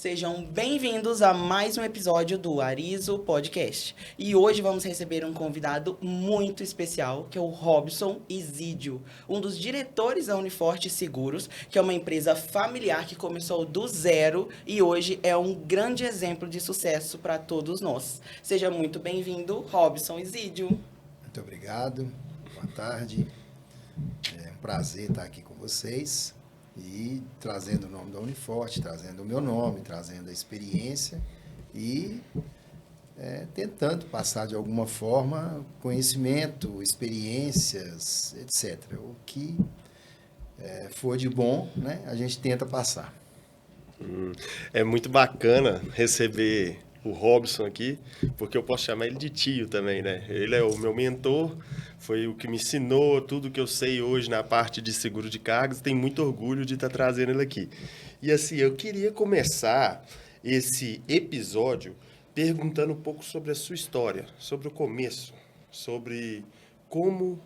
Sejam bem-vindos a mais um episódio do Arizo Podcast. E hoje vamos receber um convidado muito especial, que é o Robson Isídio, um dos diretores da Uniforte Seguros, que é uma empresa familiar que começou do zero e hoje é um grande exemplo de sucesso para todos nós. Seja muito bem-vindo, Robson Isídio. Muito obrigado, boa tarde. É um prazer estar aqui com vocês e trazendo o nome da Uniforte, trazendo o meu nome, trazendo a experiência e tentando passar de alguma forma conhecimento, experiências, etc. O que for de bom, né, a gente tenta passar. É muito bacana receber o Robson aqui, porque eu posso chamar ele de tio também, né? Ele é o meu mentor, foi o que me ensinou tudo que eu sei hoje na parte de seguro de cargas. Tenho muito orgulho de estar trazendo ele aqui. E assim, eu queria começar esse episódio perguntando um pouco sobre a sua história, sobre o começo, sobre como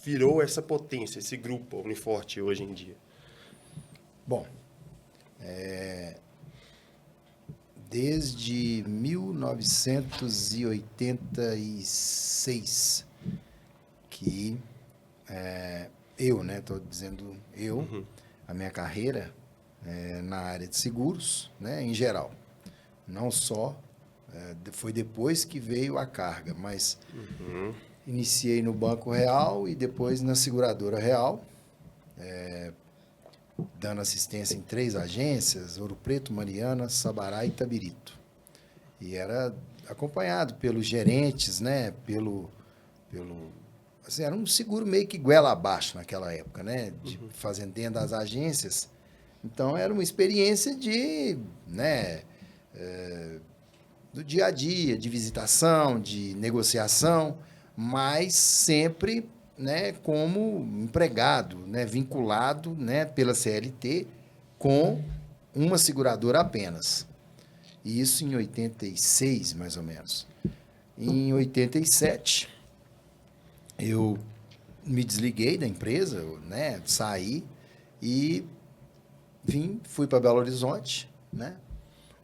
virou essa potência, esse grupo Uniforte hoje em dia. Bom, desde 1986 que eu, né, estou dizendo a minha carreira na área de seguros, né, em geral. Não só, foi depois que veio a carga, mas iniciei no Banco Real e depois na Seguradora Real, dando assistência em 3 agências, Ouro Preto, Mariana, Sabará e Itabirito. E era acompanhado pelos gerentes, né? Assim, era um seguro meio que goela abaixo naquela época, né? De fazendo dentro das agências. Então, era uma experiência de, né? Do dia a dia, de visitação, de negociação, mas sempre, né, como empregado, né, vinculado, né, pela CLT com uma seguradora apenas. Isso em 86, mais ou menos. Em 87, eu me desliguei da empresa, né, saí e fui para Belo Horizonte, né,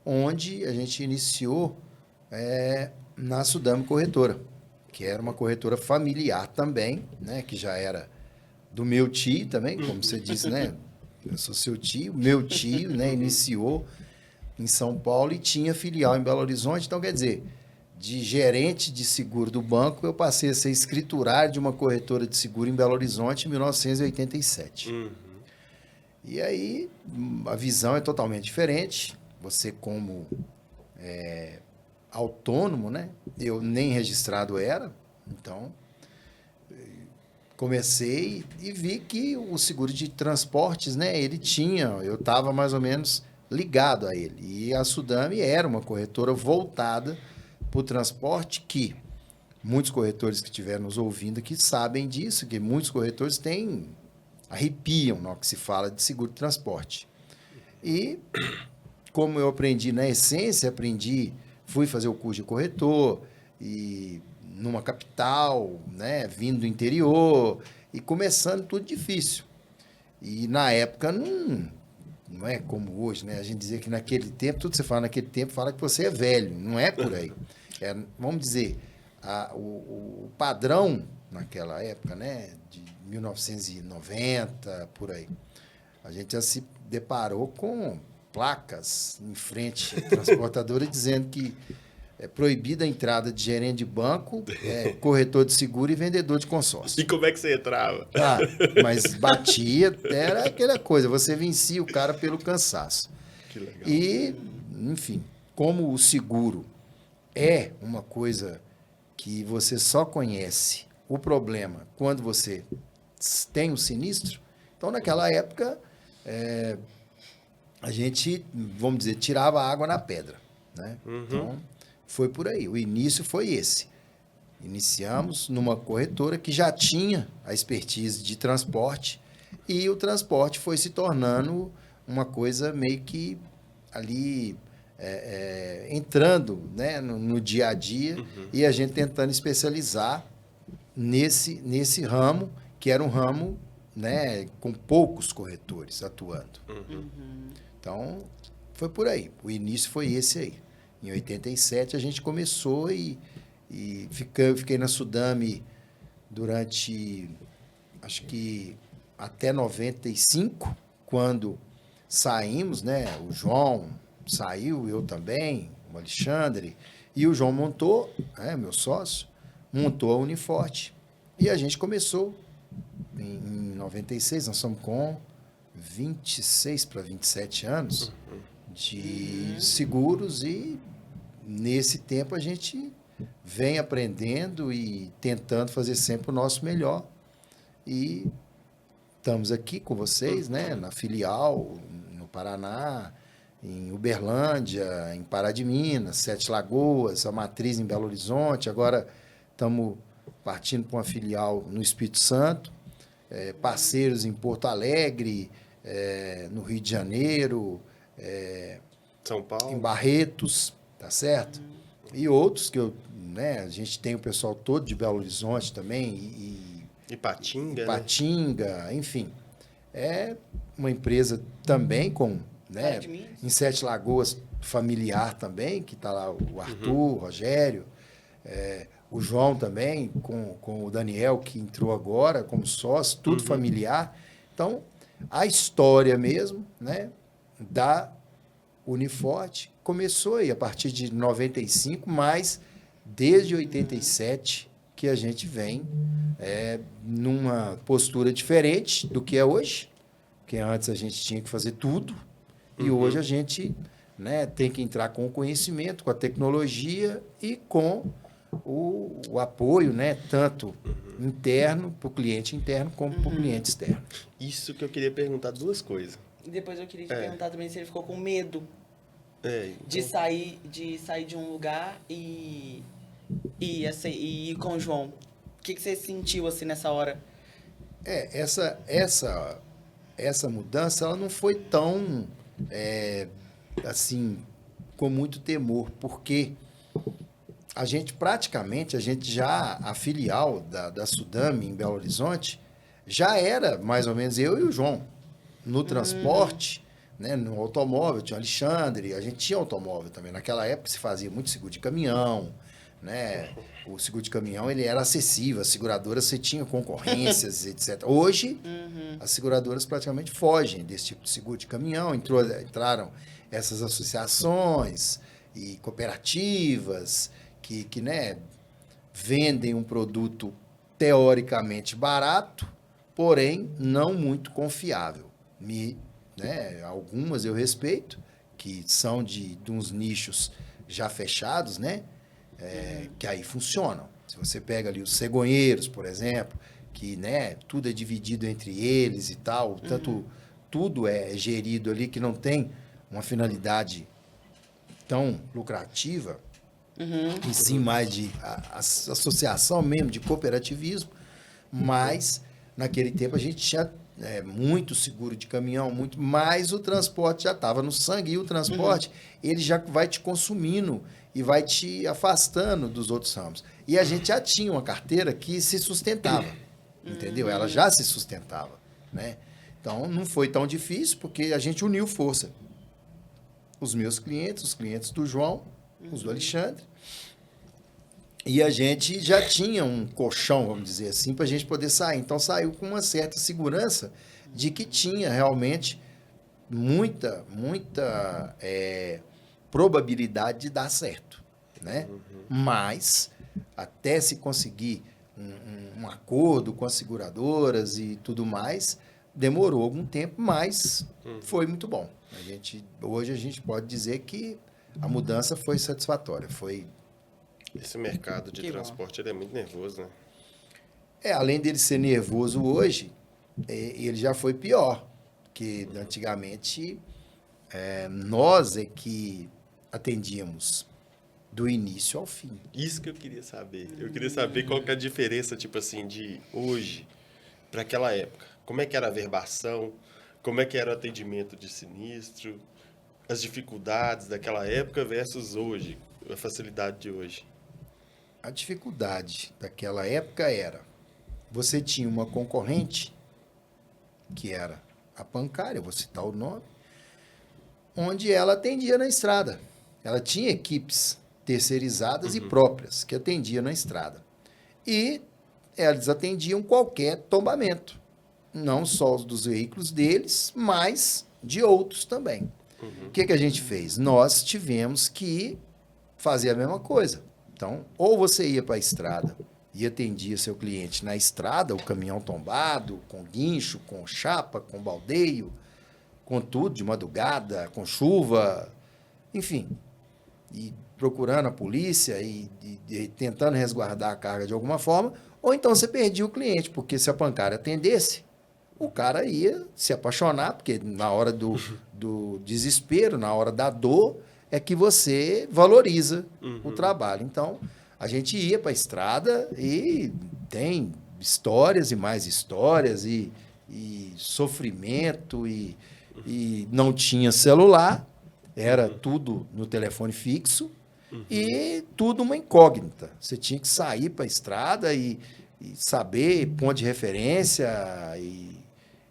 onde a gente iniciou na Sudame Corretora, que era uma corretora familiar também, né, que já era do meu tio também, como você disse, né? Eu sou seu tio, meu tio, né, iniciou em São Paulo e tinha filial em Belo Horizonte. Então, quer dizer, de gerente de seguro do banco, eu passei a ser escriturário de uma corretora de seguro em Belo Horizonte em 1987. E aí, a visão é totalmente diferente. Você como autônomo, né? Eu nem registrado era, então comecei e vi que o seguro de transportes, né? Eu estava mais ou menos ligado a ele. E a Sudame era uma corretora voltada para o transporte que muitos corretores que estiveram nos ouvindo aqui sabem disso, que muitos corretores arrepiam no que se fala de seguro de transporte. E como eu aprendi na essência, fui fazer o curso de corretor e numa capital, né, vindo do interior e começando tudo difícil. E na época não é como hoje, né? A gente dizia que naquele tempo, tudo que você fala naquele tempo, fala que você é velho. Não é por aí. Vamos dizer, o padrão naquela época, né, de 1990, por aí, a gente já se deparou com placas em frente à transportadora dizendo que é proibida a entrada de gerente de banco, corretor de seguro e vendedor de consórcio. E como é que você entrava? Mas batia, era aquela coisa, você vencia o cara pelo cansaço. Que legal. E, enfim, como o seguro é uma coisa que você só conhece o problema quando você tem um sinistro, então naquela época a gente, vamos dizer, tirava água na pedra, né? Então, foi por aí. O início foi esse. Iniciamos numa corretora que já tinha a expertise de transporte e o transporte foi se tornando uma coisa meio que ali entrando, né, no dia a dia e a gente tentando especializar nesse ramo, que era um ramo, né, com poucos corretores atuando. Então, foi por aí. O início foi esse aí. Em 87 a gente começou e fiquei na Sudame durante, acho que até 95, quando saímos, né? O João saiu, eu também, o Alexandre, e o João montou, né, meu sócio, montou a Uniforte. E a gente começou em 96, nós estamos com 26 para 27 anos de seguros e nesse tempo a gente vem aprendendo e tentando fazer sempre o nosso melhor. E estamos aqui com vocês, né, na filial, no Paraná, em Uberlândia, em Pará de Minas, Sete Lagoas, a matriz em Belo Horizonte. Agora estamos partindo para uma filial no Espírito Santo, parceiros em Porto Alegre, no Rio de Janeiro, São em Paulo. Barretos, tá certo? E outros que né, a gente tem o pessoal todo de Belo Horizonte também, Ipatinga, né? Ipatinga, enfim. É uma empresa também com, né, Pará de Minas. em Sete Lagoas, familiar também, que está lá o Arthur, o Rogério, o João também, com o Daniel, que entrou agora como sócio, tudo familiar. Então, a história mesmo, né, da Uniforte começou aí a partir de 95, mas desde 87 que a gente vem numa postura diferente do que é hoje, porque antes a gente tinha que fazer tudo e hoje a gente, né, tem que entrar com o conhecimento, com a tecnologia e com o apoio, né, tanto interno para o cliente interno como para o cliente externo. Isso que eu queria perguntar duas coisas. E depois eu queria te perguntar também se ele ficou com medo Então, de sair de um lugar e ir com o João. O que você sentiu assim nessa hora? Essa mudança ela não foi tão assim com muito temor, porque a gente a filial da Sudame em Belo Horizonte já era mais ou menos eu e o João no transporte, né, no automóvel. Tinha o Alexandre, a gente tinha automóvel também. Naquela época se fazia muito seguro de caminhão, né? O seguro de caminhão ele era acessível, as seguradoras você tinha concorrências, etc. Hoje, as seguradoras praticamente fogem desse tipo de seguro de caminhão. Entraram essas associações e cooperativas que né, vendem um produto teoricamente barato, porém não muito confiável. Né, algumas eu respeito, que são de uns nichos já fechados, né? Que aí funcionam. Se você pega ali os cegonheiros, por exemplo, que né, tudo é dividido entre eles e tal, tanto tudo é gerido ali que não tem uma finalidade tão lucrativa, e sim mais de associação mesmo, de cooperativismo, mas naquele tempo a gente tinha muito seguro de caminhão, mas o transporte já estava no sangue, e o transporte ele já vai te consumindo e vai te afastando dos outros ramos. E a gente já tinha uma carteira que se sustentava, entendeu? Ela já se sustentava, né? Então não foi tão difícil, porque a gente uniu força. Os meus clientes, os clientes do João, os do Alexandre, e a gente já tinha um colchão, vamos dizer assim, para a gente poder sair. Então saiu com uma certa segurança de que tinha realmente muita probabilidade de dar certo, né? Mas até se conseguir um acordo com as seguradoras e tudo mais, demorou algum tempo, mas foi muito bom. Hoje a gente pode dizer que a mudança foi satisfatória, foi. Esse mercado de Que transporte ele é muito nervoso, né? Além dele ser nervoso hoje, ele já foi pior, porque antigamente nós é que atendíamos do início ao fim. Isso que eu queria saber. Eu queria saber qual que é a diferença, tipo assim, de hoje para aquela época. Como é que era a verbação? Como é que era o atendimento de sinistro? As dificuldades daquela época versus hoje, a facilidade de hoje. A dificuldade daquela época era, você tinha uma concorrente, que era a Pancária, vou citar o nome, onde ela atendia na estrada. Ela tinha equipes terceirizadas e próprias que atendiam na estrada. E eles atendiam qualquer tombamento, não só os dos veículos deles, mas de outros também. O que a gente fez? Nós tivemos que fazer a mesma coisa. Então, ou você ia para a estrada e atendia seu cliente na estrada, o caminhão tombado, com guincho, com chapa, com baldeio, com tudo, de madrugada, com chuva, enfim, e procurando a polícia e tentando resguardar a carga de alguma forma, ou então você perdia o cliente, porque se a pancada atendesse, o cara ia se apaixonar, porque na hora do desespero, na hora da dor, é que você valoriza o trabalho. Então, a gente ia para a estrada e tem histórias e mais histórias, e sofrimento, e não tinha celular, era tudo no telefone fixo, e tudo uma incógnita. Você tinha que sair para a estrada e saber ponto de referência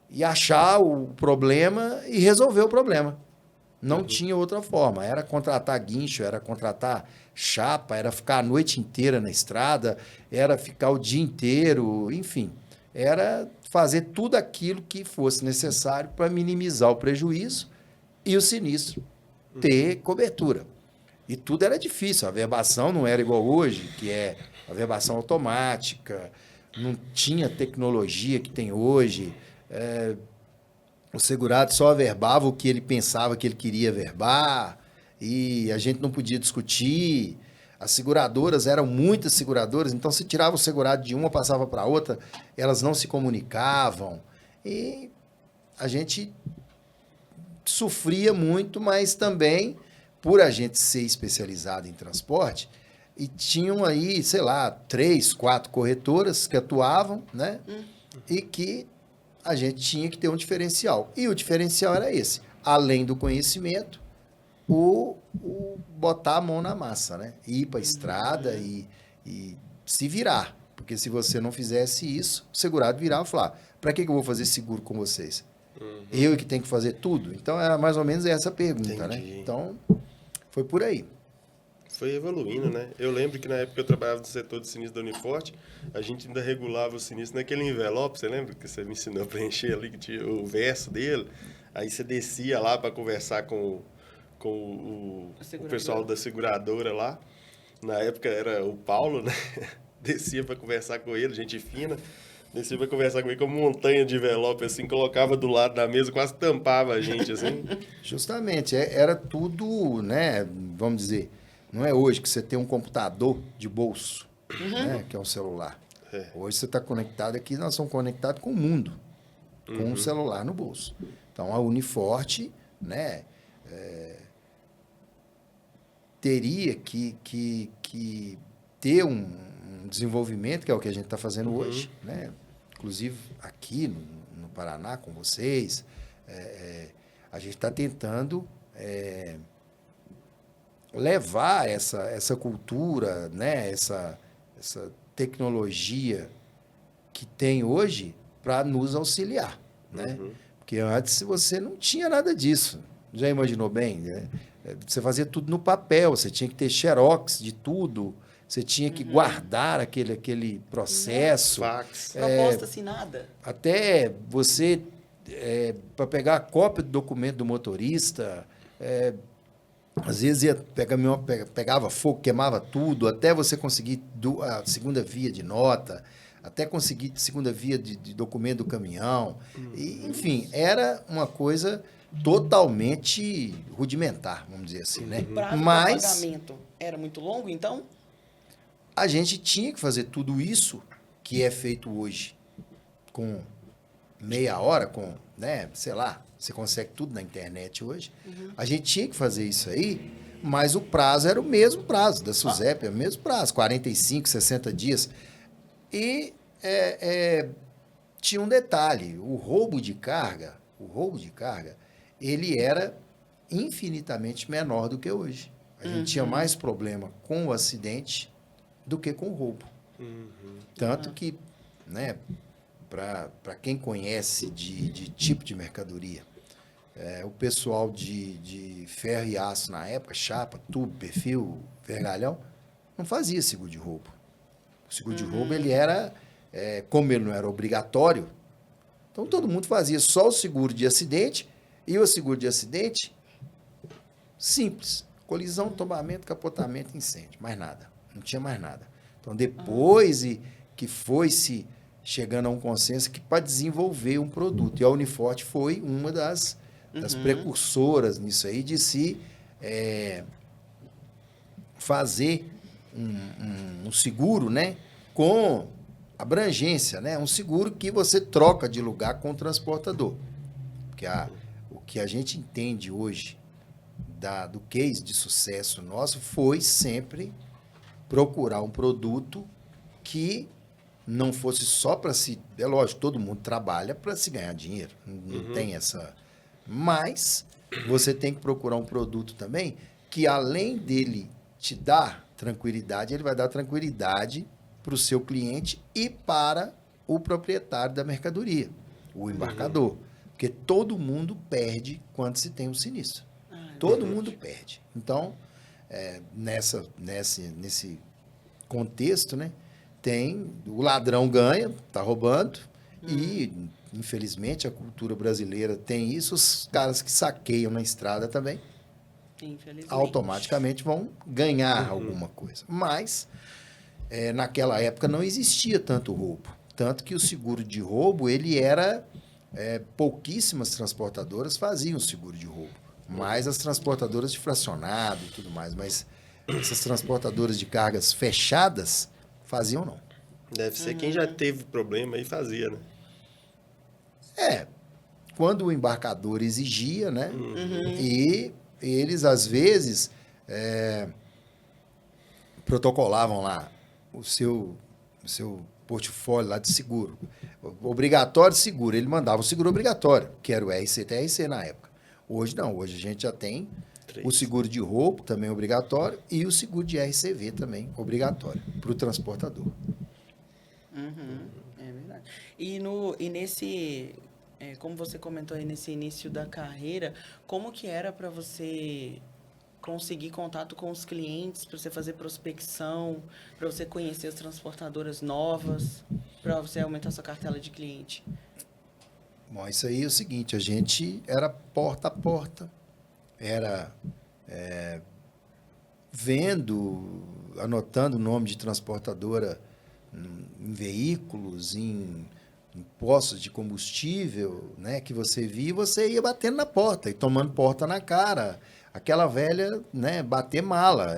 e achar o problema e resolver o problema. Não tinha outra forma. Era contratar guincho, era contratar chapa, era ficar a noite inteira na estrada, era ficar o dia inteiro, enfim. Era fazer tudo aquilo que fosse necessário para minimizar o prejuízo e o sinistro ter cobertura. E tudo era difícil. A verbação não era igual hoje, que é a verbação automática, não tinha tecnologia que tem hoje. O segurado só averbava o que ele pensava que ele queria averbar, e a gente não podia discutir. As seguradoras eram muitas seguradoras, então se tirava o segurado de uma, passava para outra, elas não se comunicavam. E a gente sofria muito, mas também, por a gente ser especializado em transporte, e tinham aí, sei lá, 3, 4 corretoras que atuavam, né? E que a gente tinha que ter um diferencial. E o diferencial era esse. Além do conhecimento, o botar a mão na massa, né? Ir para a estrada e se virar. Porque se você não fizesse isso, o segurado virava e falava, para que eu vou fazer seguro com vocês? Eu que tenho que fazer tudo? Então, era mais ou menos essa pergunta, Entendi. né? Então, foi por aí. Foi evoluindo, né? Eu lembro que na época eu trabalhava no setor de sinistro da Uniforte, a gente ainda regulava o sinistro naquele envelope, você lembra que você me ensinou a preencher ali, que tinha o verso dele? Aí você descia lá para conversar com o pessoal da seguradora lá. Na época era o Paulo, né? Descia para conversar com ele, gente fina. Descia para conversar com ele com uma montanha de envelope, assim, colocava do lado da mesa, quase tampava a gente, assim. Justamente, era tudo, né? Vamos dizer, não é hoje que você tem um computador de bolso, né? Que é um celular. Hoje você está conectado aqui, nós somos conectados com o mundo, com um celular no bolso. Então, a Uniforte, né? Teria que ter um desenvolvimento, que é o que a gente está fazendo hoje, né? Inclusive aqui no Paraná, com vocês, a gente está tentando levar essa cultura, né? essa tecnologia que tem hoje para nos auxiliar, né? Porque antes você não tinha nada disso. Já imaginou bem? Né? Você fazia tudo no papel, você tinha que ter xerox de tudo, você tinha que guardar aquele processo. Fax. Proposta assim, nada. Até você, para pegar a cópia do documento do motorista, às vezes pegava fogo, queimava tudo, até você conseguir a segunda via de nota, até conseguir segunda via de documento do caminhão. E, enfim, era uma coisa totalmente rudimentar, vamos dizer assim, né? O prazo Mas do pagamento era muito longo, então? a gente tinha que fazer tudo isso que é feito hoje com meia hora, com, né, sei lá, você consegue tudo na internet hoje. A gente tinha que fazer isso aí, mas o prazo era o mesmo prazo da SUSEP, é o mesmo prazo, 45, 60 dias. E tinha um detalhe, o roubo de carga, ele era infinitamente menor do que hoje. A gente tinha mais problema com o acidente do que com o roubo. Tanto que, né, para quem conhece de tipo de mercadoria, o pessoal de ferro e aço na época, chapa, tubo, perfil, vergalhão, não fazia seguro de roubo. O seguro de roubo, ele era, como ele não era obrigatório, então todo mundo fazia só o seguro de acidente, e o seguro de acidente simples. Colisão, tombamento, capotamento, incêndio. Mais nada. Não tinha mais nada. Então, depois que foi se chegando a um consenso que para desenvolver um produto. E a Uniforte foi uma das precursoras nisso aí, de se fazer um seguro, né, com abrangência, né? Um seguro que você troca de lugar com o transportador. Porque o que a gente entende hoje do case de sucesso nosso foi sempre procurar um produto que não fosse só para se... É lógico, todo mundo trabalha para se ganhar dinheiro. Não tem essa... Mas você tem que procurar um produto também que, além dele te dar tranquilidade, ele vai dar tranquilidade para o seu cliente e para o proprietário da mercadoria, o embarcador. Porque todo mundo perde quando se tem um sinistro. Todo mundo perde. Então, nesse contexto, né, o ladrão ganha, está roubando, e, infelizmente, a cultura brasileira tem isso, os caras que saqueiam na estrada também, automaticamente vão ganhar alguma coisa. Mas, naquela época, não existia tanto roubo. Tanto que o seguro de roubo, ele era... pouquíssimas transportadoras faziam seguro de roubo. Mais as transportadoras de fracionado e tudo mais. Mas essas transportadoras de cargas fechadas faziam não. Deve ser quem já teve problema e fazia, né? Quando o embarcador exigia, né? E eles, às vezes, protocolavam lá o seu portfólio lá de seguro. Obrigatório seguro. Ele mandava o seguro obrigatório, que era o RC-TRC na época. Hoje não. Hoje a gente já tem o seguro de roubo, também obrigatório, e o seguro de RCV também obrigatório para o transportador. É verdade. E nesse... como você comentou aí nesse início da carreira, como que era para você conseguir contato com os clientes, para você fazer prospecção, para você conhecer as transportadoras novas, para você aumentar sua cartela de cliente? Bom, isso aí é o seguinte, a gente era porta a porta, era vendo, anotando o nome de transportadora em veículos, em postos de combustível, né, que você via, você ia batendo na porta e tomando porta na cara. Aquela velha, né, bater mala,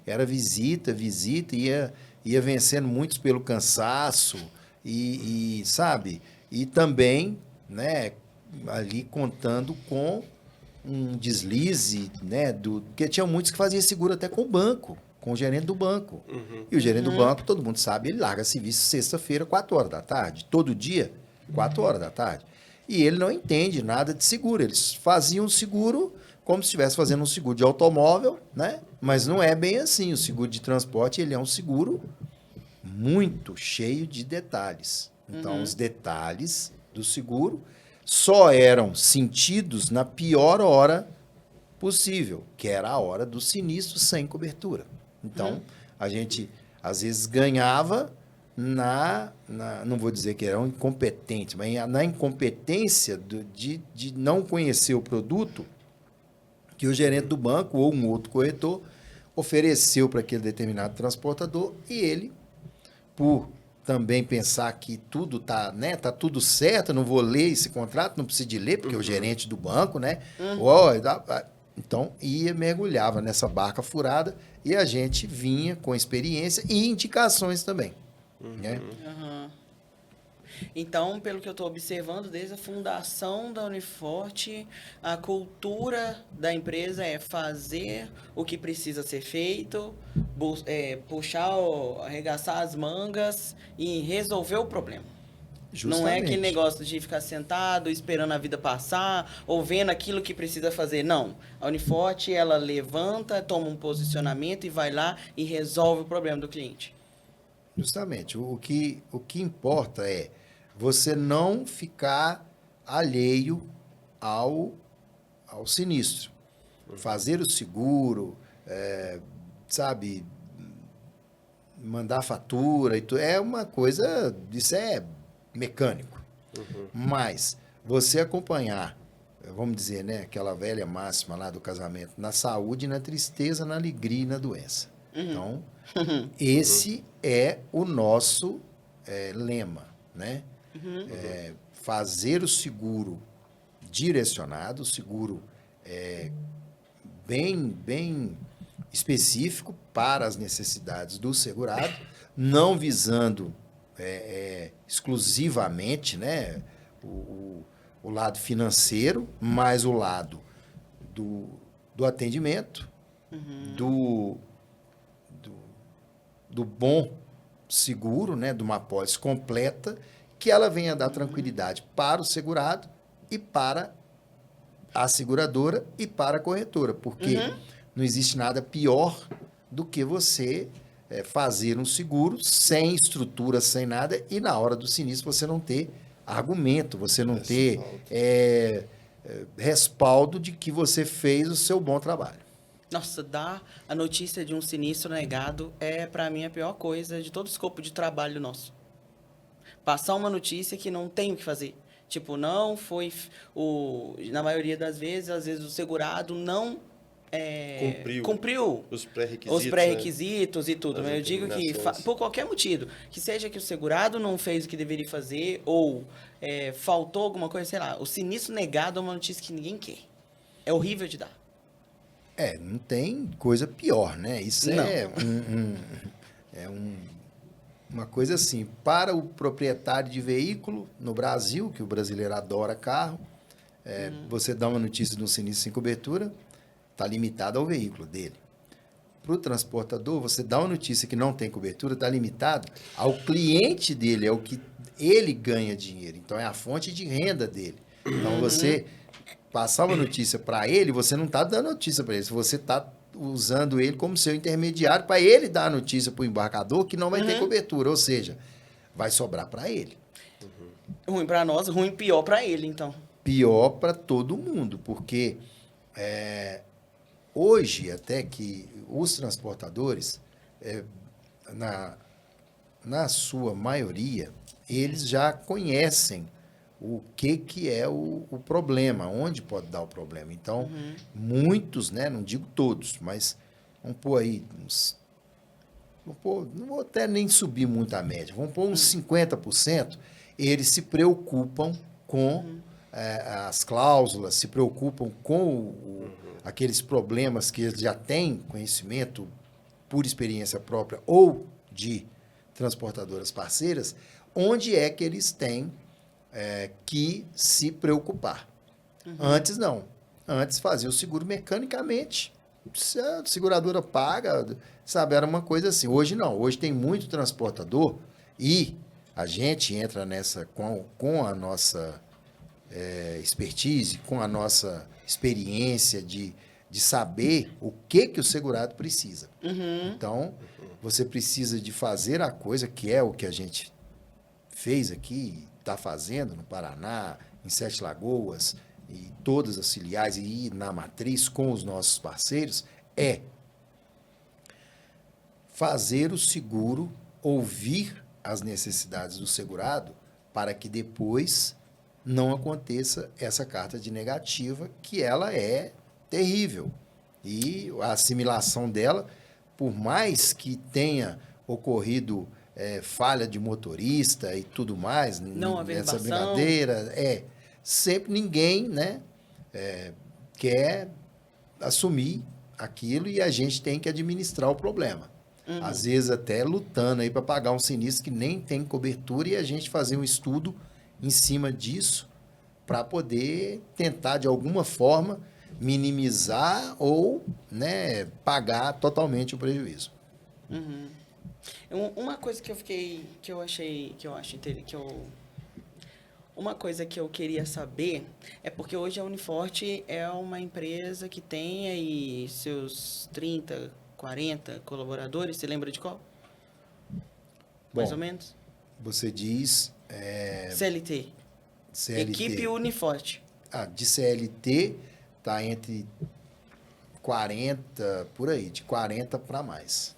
era visita, ia vencendo muitos pelo cansaço e sabe? E também, né, ali contando com um deslize, né, porque tinha muitos que faziam seguro até com o banco, com o gerente do banco. E o gerente do banco, todo mundo sabe, ele larga serviço sexta-feira, 4 horas da tarde, todo dia, 4 horas da tarde. E ele não entende nada de seguro, eles faziam seguro como se estivesse fazendo um seguro de automóvel, né? Mas não é bem assim. O seguro de transporte, ele é um seguro muito cheio de detalhes. Então, os detalhes do seguro só eram sentidos na pior hora possível, que era a hora do sinistro sem cobertura. Então, a gente, às vezes, ganhava não vou dizer que eram incompetentes, mas na incompetência de não conhecer o produto que o gerente do banco ou um outro corretor ofereceu para aquele determinado transportador e ele, por também pensar que tudo tá tudo certo, não vou ler esse contrato, não preciso de ler, porque é o gerente do banco, né? Então, mergulhava nessa barca furada e a gente vinha com experiência e indicações também. Né? Então, pelo que eu estou observando, desde a fundação da Uniforte, a cultura da empresa é fazer o que precisa ser feito, arregaçar as mangas e resolver o problema. Justamente. Não é aquele negócio de ficar sentado, esperando a vida passar, ou vendo aquilo que precisa fazer. Não. A Uniforte, ela levanta, toma um posicionamento e vai lá e resolve o problema do cliente. Justamente. O que importa é você não ficar alheio ao sinistro. Fazer o seguro, sabe, mandar fatura, e é uma coisa, isso é mecânico. Mas você acompanhar, vamos dizer, né, aquela velha máxima lá do casamento, na saúde, na tristeza, na alegria e na doença. Então, esse é o nosso lema, né? Fazer o seguro direcionado, o seguro bem específico para as necessidades do segurado, não visando exclusivamente, né, o lado financeiro, mas o lado do atendimento, do bom seguro, né, de uma apólice completa, que ela venha dar tranquilidade para o segurado e para a seguradora e para a corretora, porque não existe nada pior do que você fazer um seguro sem estrutura, sem nada, e na hora do sinistro você não ter argumento, você não ter respaldo de que você fez o seu bom trabalho. Nossa, dar a notícia de um sinistro negado é, pra mim, a pior coisa de todo o escopo de trabalho nosso. Passar uma notícia que não tem o que fazer. Tipo, não foi na maioria das vezes, às vezes o segurado não cumpriu os pré-requisitos, os pré-requisitos, né? E tudo. As Mas eu digo que, por qualquer motivo, que seja que o segurado não fez o que deveria fazer ou faltou alguma coisa, sei lá, o sinistro negado é uma notícia que ninguém quer. É horrível de dar. Não tem coisa pior, né? Isso Não. Uma coisa assim, para o proprietário de veículo no Brasil, que o brasileiro adora carro, você dá uma notícia de um sinistro sem cobertura, está limitado ao veículo dele. Para o transportador, você dá uma notícia que não tem cobertura, está limitado ao cliente dele, é o que ele ganha dinheiro. Então, é a fonte de renda dele. Então, você passar uma notícia para ele, você não está dando notícia para ele, você está usando ele como seu intermediário para ele dar a notícia para o embarcador que não vai ter cobertura, ou seja, vai sobrar para ele. Ruim para nós, ruim pior para ele, então. Pior para todo mundo, porque hoje até que os transportadores, na sua maioria, eles já conhecem o que é o problema, onde pode dar o problema. Então, muitos, né, não digo todos, mas vamos pôr aí não vou até nem subir muito a média, vamos pôr uns 50%, eles se preocupam com as cláusulas, se preocupam com aqueles problemas que eles já têm conhecimento por experiência própria ou de transportadoras parceiras, onde é que eles têm que se preocupar. Antes não. Antes fazia o seguro mecanicamente. Se a seguradora paga, sabe, era uma coisa assim. Hoje não. Hoje tem muito transportador e a gente entra nessa com a nossa expertise, com a nossa experiência de saber o que o segurado precisa. Então, você precisa de fazer a coisa que é o que a gente fez aqui, está fazendo no Paraná, em Sete Lagoas, e todas as filiais, e na matriz com os nossos parceiros, é fazer o seguro, ouvir as necessidades do segurado, para que depois não aconteça essa carta de negativa, que ela é terrível. E a assimilação dela, por mais que tenha ocorrido falha de motorista e tudo mais, nessa brincadeira, sempre ninguém, né, quer assumir aquilo e a gente tem que administrar o problema. Às vezes até lutando aí para pagar um sinistro que nem tem cobertura e a gente fazer um estudo em cima disso para poder tentar de alguma forma minimizar ou, né, pagar totalmente o prejuízo. Uma coisa uma coisa que eu queria saber é porque hoje a Uniforte é uma empresa que tem aí seus 30, 40 colaboradores. Você lembra de qual? Mais ou menos? Você diz... CLT. Equipe Uniforte. de CLT está entre 40, por aí, de 40 para mais.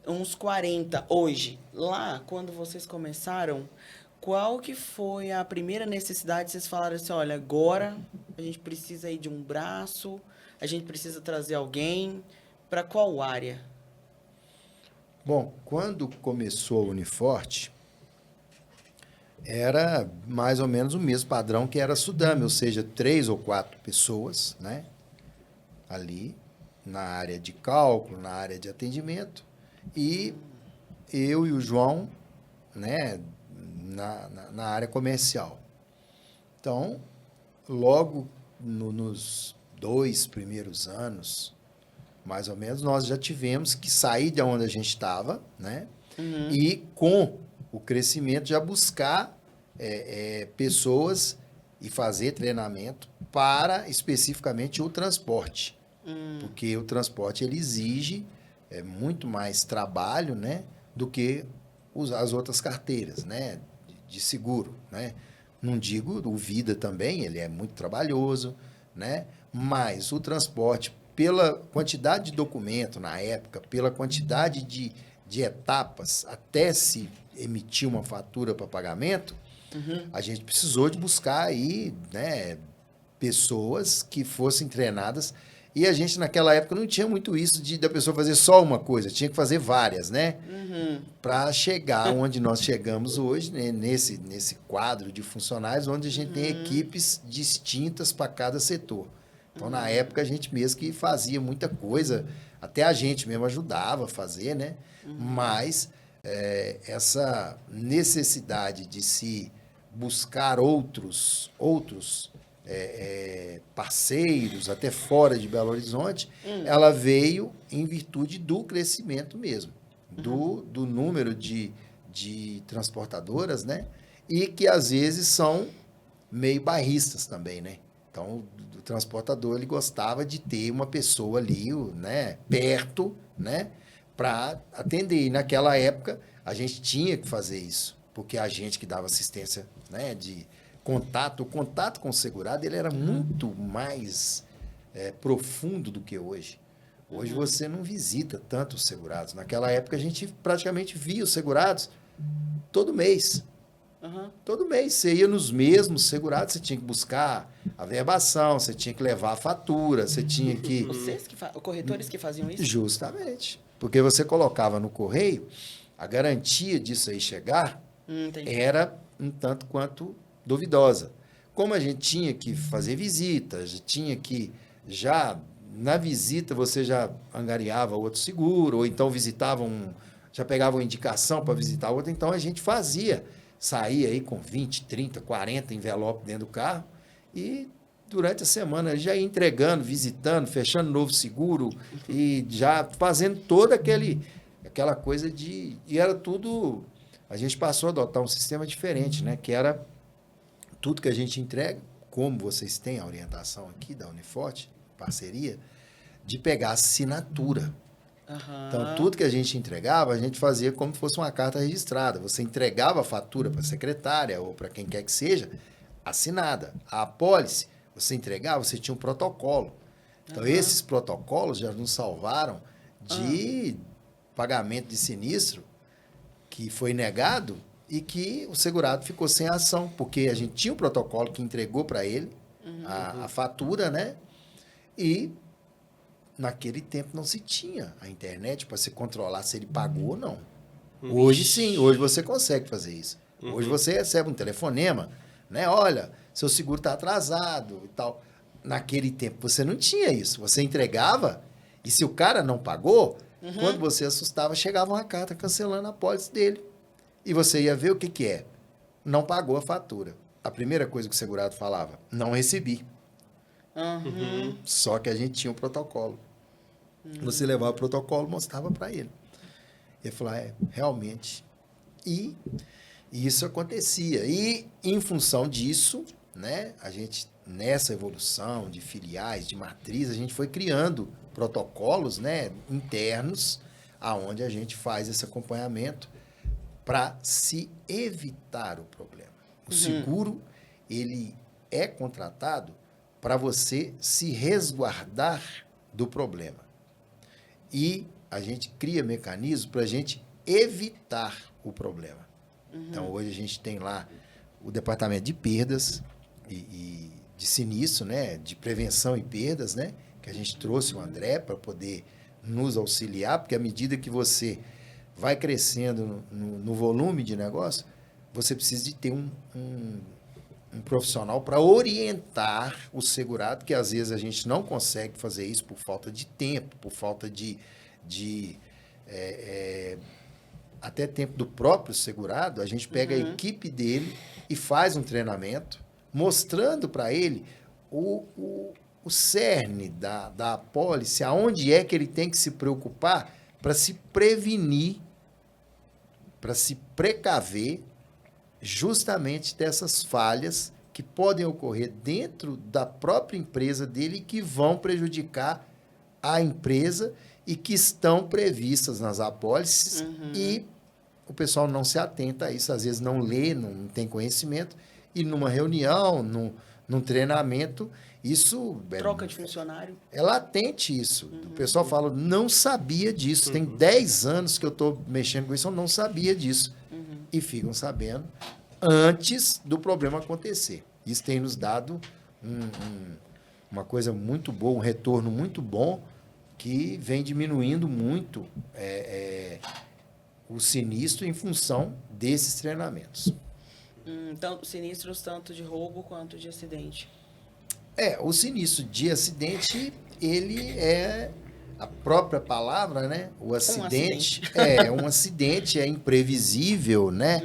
Uns 40 hoje. Lá, quando vocês começaram, qual que foi a primeira necessidade? Vocês falaram assim, olha, agora a gente precisa aí de um braço, a gente precisa trazer alguém. Para qual área? Bom, quando começou a Uniforte, era mais ou menos o mesmo padrão que era a Sudame, ou seja, 3 ou 4 pessoas, né? Ali, na área de cálculo, na área de atendimento, e eu e o João, né, na área comercial. Então, logo nos 2 primeiros anos, mais ou menos, nós já tivemos que sair de onde a gente estava, né? E com o crescimento já buscar pessoas e fazer treinamento para especificamente o transporte. Porque o transporte ele exige muito mais trabalho, né, do que as outras carteiras, né, de seguro, né? Não digo o Vida também, ele é muito trabalhoso, né? Mas o transporte, pela quantidade de documento na época, pela quantidade de etapas até se emitir uma fatura para pagamento, a gente precisou de buscar aí, né, pessoas que fossem treinadas. E a gente, naquela época, não tinha muito isso da pessoa fazer só uma coisa, tinha que fazer várias, né? Para chegar onde nós chegamos hoje, né? nesse quadro de funcionários, onde a gente tem equipes distintas para cada setor. Então, na época, a gente mesmo que fazia muita coisa, até a gente mesmo ajudava a fazer, né? Mas essa necessidade de se buscar outros parceiros, até fora de Belo Horizonte, ela veio em virtude do crescimento mesmo, do número de transportadoras, né? E que às vezes são meio bairristas também, né? Então, o transportador ele gostava de ter uma pessoa ali, né, perto, né, para atender. E naquela época a gente tinha que fazer isso, porque a gente que dava assistência, né, de o contato com o segurado ele era muito mais profundo do que hoje. Hoje você não visita tanto os segurados. Naquela época a gente praticamente via os segurados todo mês. Todo mês você ia nos mesmos segurados, você tinha que buscar a verbação, você tinha que levar a fatura, você tinha que... Vocês corretores que faziam isso? Justamente. Porque você colocava no correio, a garantia disso aí chegar era um tanto quanto duvidosa. Como a gente tinha que fazer visitas, tinha que já na visita você já angariava outro seguro, ou então visitava já pegava uma indicação para visitar outro, então a gente saía aí com 20, 30, 40 envelopes dentro do carro e durante a semana já ia entregando, visitando, fechando novo seguro e já fazendo toda aquela coisa e era tudo, a gente passou a adotar um sistema diferente, né, que era tudo que a gente entrega, como vocês têm a orientação aqui da Uniforte, parceria, de pegar assinatura. Então, tudo que a gente entregava, a gente fazia como se fosse uma carta registrada. Você entregava a fatura para a secretária ou para quem quer que seja, assinada. A apólice, você entregava, você tinha um protocolo. Então, esses protocolos já nos salvaram de pagamento de sinistro que foi negado e que o segurado ficou sem ação, porque a gente tinha um protocolo que entregou para ele a fatura, né? E naquele tempo não se tinha a internet para se controlar se ele pagou ou não. Hoje sim, hoje você consegue fazer isso. Hoje você recebe um telefonema, né? Olha, seu seguro está atrasado e tal. Naquele tempo você não tinha isso. Você entregava e se o cara não pagou, quando você assustava, chegava uma carta cancelando a apólice dele. E você ia ver o que é. Não pagou a fatura. A primeira coisa que o segurado falava, não recebi. Só que a gente tinha um protocolo. Você levava o protocolo, mostrava para ele. Ele falou, realmente. E isso acontecia. E, em função disso, né, a gente, nessa evolução de filiais, de matriz, a gente foi criando protocolos, né, internos, aonde a gente faz esse acompanhamento para se evitar o problema. O seguro, ele é contratado para você se resguardar do problema. E a gente cria mecanismos para a gente evitar o problema. Então, hoje a gente tem lá o departamento de perdas e de sinistro, né? De prevenção e perdas, né? Que a gente trouxe o André para poder nos auxiliar, porque à medida que você vai crescendo no volume de negócio, você precisa de ter um profissional para orientar o segurado, que às vezes a gente não consegue fazer isso por falta de tempo, por falta de até tempo do próprio segurado. A gente pega a equipe dele e faz um treinamento mostrando para ele o cerne da apólice, aonde é que ele tem que se preocupar para se prevenir, para se precaver justamente dessas falhas que podem ocorrer dentro da própria empresa dele e que vão prejudicar a empresa e que estão previstas nas apólices e o pessoal não se atenta a isso, às vezes não lê, não tem conhecimento e numa reunião, num treinamento, isso... Troca de funcionário. É latente isso. O pessoal fala, não sabia disso, tem 10 anos que eu estou mexendo com isso, eu não sabia disso. E ficam sabendo antes do problema acontecer. Isso tem nos dado uma coisa muito boa, um retorno muito bom, que vem diminuindo muito o sinistro em função desses treinamentos. Então, sinistros tanto de roubo quanto de acidente. O sinistro de acidente, ele é a própria palavra, né? O acidente um acidente, é imprevisível, né?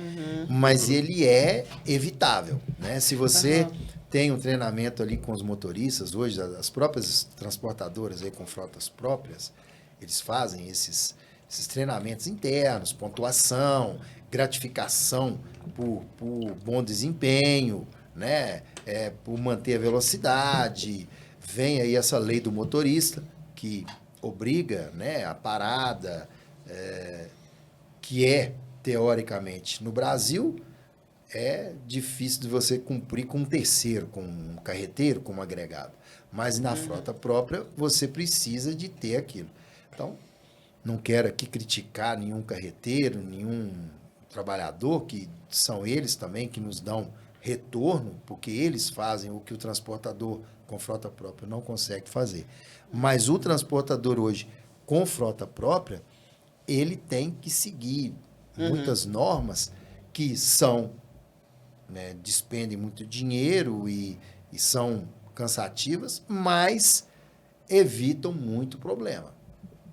Mas ele é evitável, né? Se você tem um treinamento ali com os motoristas, hoje as próprias transportadoras aí com frotas próprias, eles fazem esses treinamentos internos, pontuação, gratificação por bom desempenho, né? Por manter a velocidade. Vem aí essa lei do motorista, que obriga, né, a parada, que teoricamente, no Brasil, é difícil de você cumprir com um terceiro, com um carreteiro, com um agregado. Mas na frota própria, você precisa de ter aquilo. Então, não quero aqui criticar nenhum carreteiro, nenhum trabalhador, que são eles também que nos dão retorno, porque eles fazem o que o transportador com frota própria não consegue fazer. Mas o transportador hoje, com frota própria, ele tem que seguir muitas normas que são, né, despendem muito dinheiro e são cansativas, mas evitam muito problema,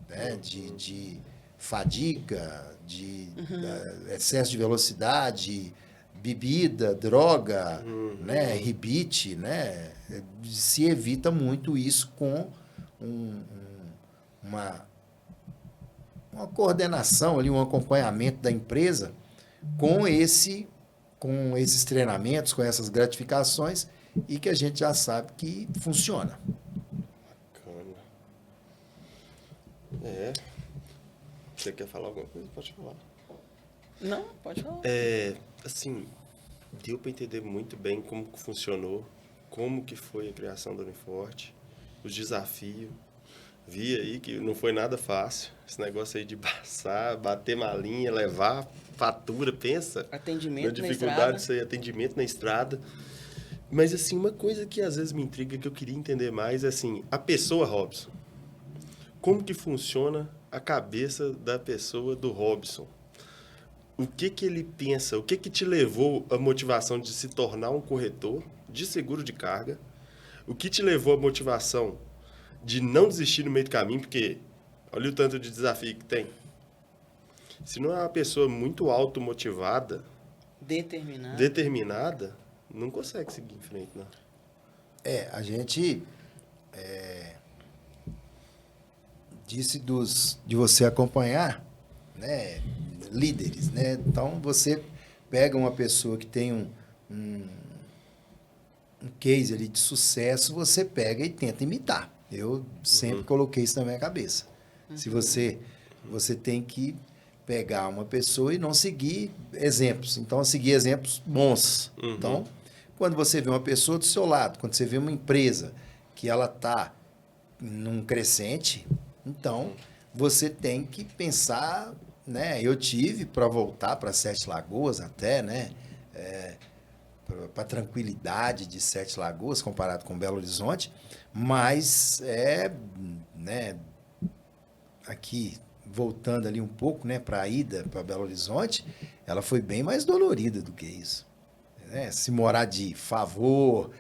né? De fadiga, de excesso de velocidade, bebida, droga, né, rebite, né? Se evita muito isso com uma coordenação ali, um acompanhamento da empresa com esses treinamentos, com essas gratificações, e que a gente já sabe que funciona. Bacana. Você quer falar alguma coisa? Pode falar. Não, pode falar. Assim, deu para entender muito bem como que funcionou, como que foi a criação da Uniforte, os desafios. Vi aí que não foi nada fácil, esse negócio aí de passar, bater malinha, levar fatura, pensa. Atendimento na dificuldade disso aí, atendimento na estrada. Mas, assim, uma coisa que às vezes me intriga, que eu queria entender mais, é assim, a pessoa Robson. Como que funciona a cabeça da pessoa do Robson? O que ele pensa? O que te levou a motivação de se tornar um corretor de seguro de carga? O que te levou a motivação de não desistir no meio do caminho? Porque olha o tanto de desafio que tem. Se não é uma pessoa muito automotivada, determinada, não consegue seguir em frente, não. A gente disse de você acompanhar, né, líderes, né? Então, você pega uma pessoa que tem um case ali de sucesso, você pega e tenta imitar. Eu sempre coloquei isso na minha cabeça. Se você tem que pegar uma pessoa e não seguir exemplos. Então, seguir exemplos bons. Então, quando você vê uma pessoa do seu lado, quando você vê uma empresa que ela está num crescente, então você tem que pensar, né? Eu tive para voltar para Sete Lagoas até, né? Para a tranquilidade de Sete Lagoas comparado com Belo Horizonte, mas né? Aqui voltando ali um pouco, né? Para a ida para Belo Horizonte, ela foi bem mais dolorida do que isso. Né? Se morar de favor,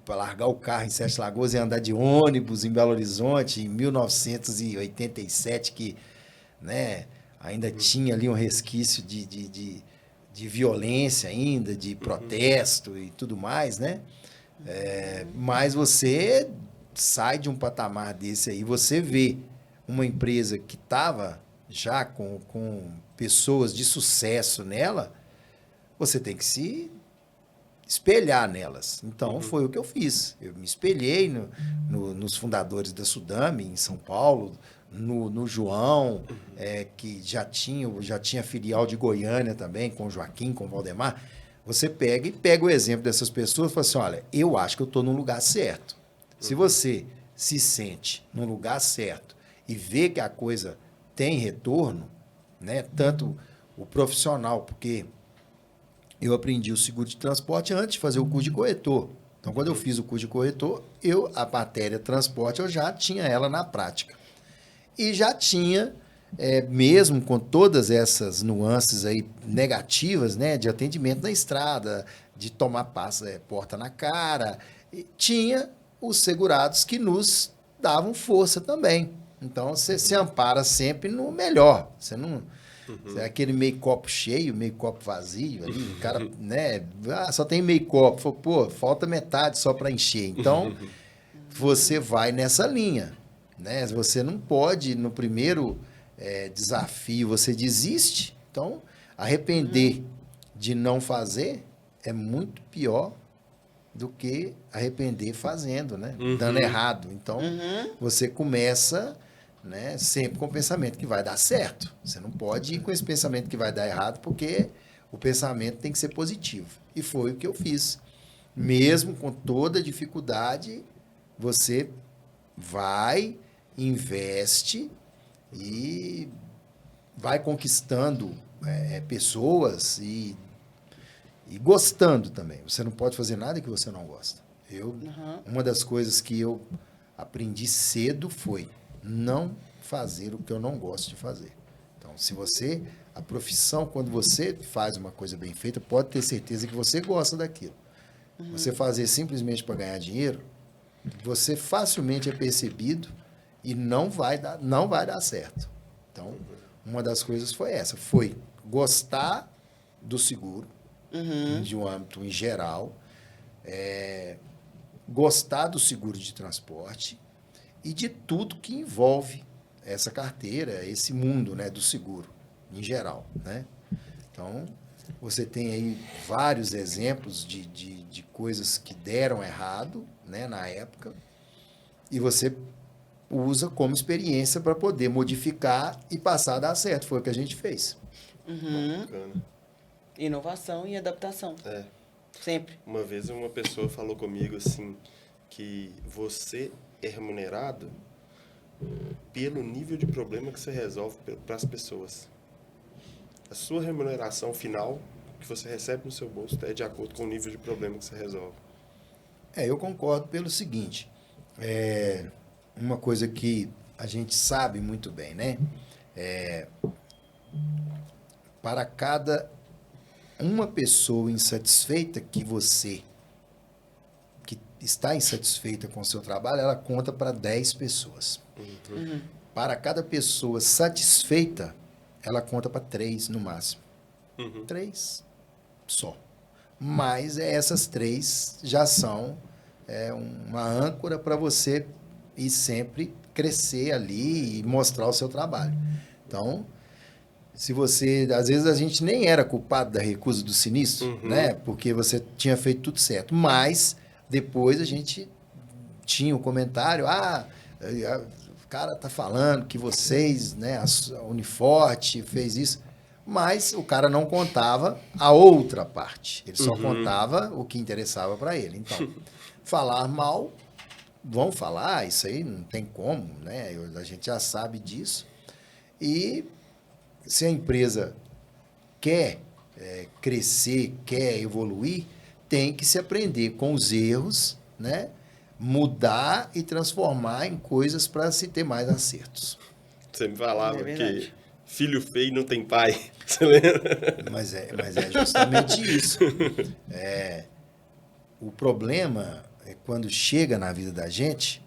para largar o carro em Sete Lagoas e andar de ônibus em Belo Horizonte, em 1987, que, né, ainda tinha ali um resquício de violência ainda, de protesto e tudo mais, né? Mas você sai de um patamar desse aí, você vê uma empresa que estava já com pessoas de sucesso nela, você tem que se espelhar nelas. Então, foi o que eu fiz. Eu me espelhei nos fundadores da Sudame, em São Paulo, no João, que já tinha filial de Goiânia também, com o Joaquim, com o Valdemar. Você pega o exemplo dessas pessoas e fala assim, olha, eu acho que eu estou no lugar certo. Se você se sente no lugar certo e vê que a coisa tem retorno, né, tanto o profissional, porque eu aprendi o seguro de transporte antes de fazer o curso de corretor. Então, quando eu fiz o curso de corretor, a matéria transporte, eu já tinha ela na prática. E já tinha, mesmo com todas essas nuances aí negativas, né, de atendimento na estrada, de tomar porta na cara, tinha os segurados que nos davam força também. Então, você se ampara sempre no melhor. Você não... É aquele meio copo cheio, meio copo vazio ali, o cara, né? Só tem meio copo. Pô, falta metade só para encher. Então, você vai nessa linha, né? Você não pode, no primeiro desafio, você desiste. Então, arrepender de não fazer é muito pior do que arrepender fazendo, né? Dando errado. Então, você começa... né, sempre com o pensamento que vai dar certo. Você não pode ir com esse pensamento que vai dar errado, porque o pensamento tem que ser positivo. E foi o que eu fiz. Mesmo com toda dificuldade, você vai, investe e vai conquistando pessoas e gostando também. Você não pode fazer nada que você não gosta. Uma das coisas que eu aprendi cedo foi não fazer o que eu não gosto de fazer. Então, a profissão, quando você faz uma coisa bem feita, pode ter certeza que você gosta daquilo. Você fazer simplesmente para ganhar dinheiro, você facilmente é percebido e não vai dar certo. Então, uma das coisas foi essa, foi gostar do seguro, de um âmbito em geral, gostar do seguro de transporte, e de tudo que envolve essa carteira, esse mundo, né, do seguro, em geral, né? Então, você tem aí vários exemplos de coisas que deram errado, né, na época, e você usa como experiência para poder modificar e passar a dar certo. Foi o que a gente fez. Bacana. Inovação e adaptação. Sempre. Uma vez uma pessoa falou comigo assim, que você é remunerado pelo nível de problema que você resolve para as pessoas. A sua remuneração final que você recebe no seu bolso é de acordo com o nível de problema que você resolve. Eu concordo pelo seguinte, uma coisa que a gente sabe muito bem, né? Para cada uma pessoa insatisfeita que está insatisfeita com o seu trabalho, ela conta para 10 pessoas. Para cada pessoa satisfeita, ela conta para 3 no máximo. 3 só. Mas essas 3 já são uma âncora para você ir sempre crescer ali e mostrar o seu trabalho. Então, se você... Às vezes a gente nem era culpado da recusa do sinistro, né? Porque você tinha feito tudo certo. Mas... depois a gente tinha um comentário, o cara tá falando que vocês, né, a Uniforte fez isso. Mas o cara não contava a outra parte. Ele só contava o que interessava para ele. Então, falar mal, vão falar, isso aí não tem como, né? A gente já sabe disso. E se a empresa quer crescer, quer evoluir, tem que se aprender com os erros, né? Mudar e transformar em coisas para se ter mais acertos. Você me falava É que verdade. filho feio não tem pai. Você lembra? Mas é justamente isso. O problema é quando chega na vida da gente,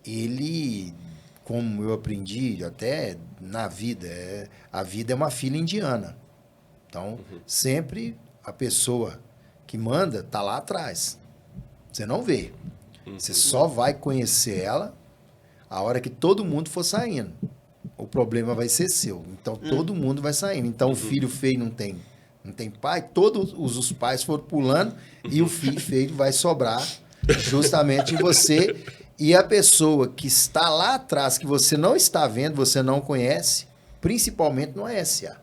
ele, como eu aprendi até na vida, a vida é uma fila indiana. Então, sempre a pessoa que manda está lá atrás. Você não vê. Você só vai conhecer ela a hora que todo mundo for saindo. O problema vai ser seu. Então, todo mundo vai saindo. Então, o filho feio não tem pai, todos os pais foram pulando e o filho feio vai sobrar justamente em você. E a pessoa que está lá atrás, que você não está vendo, você não conhece, principalmente no ASA.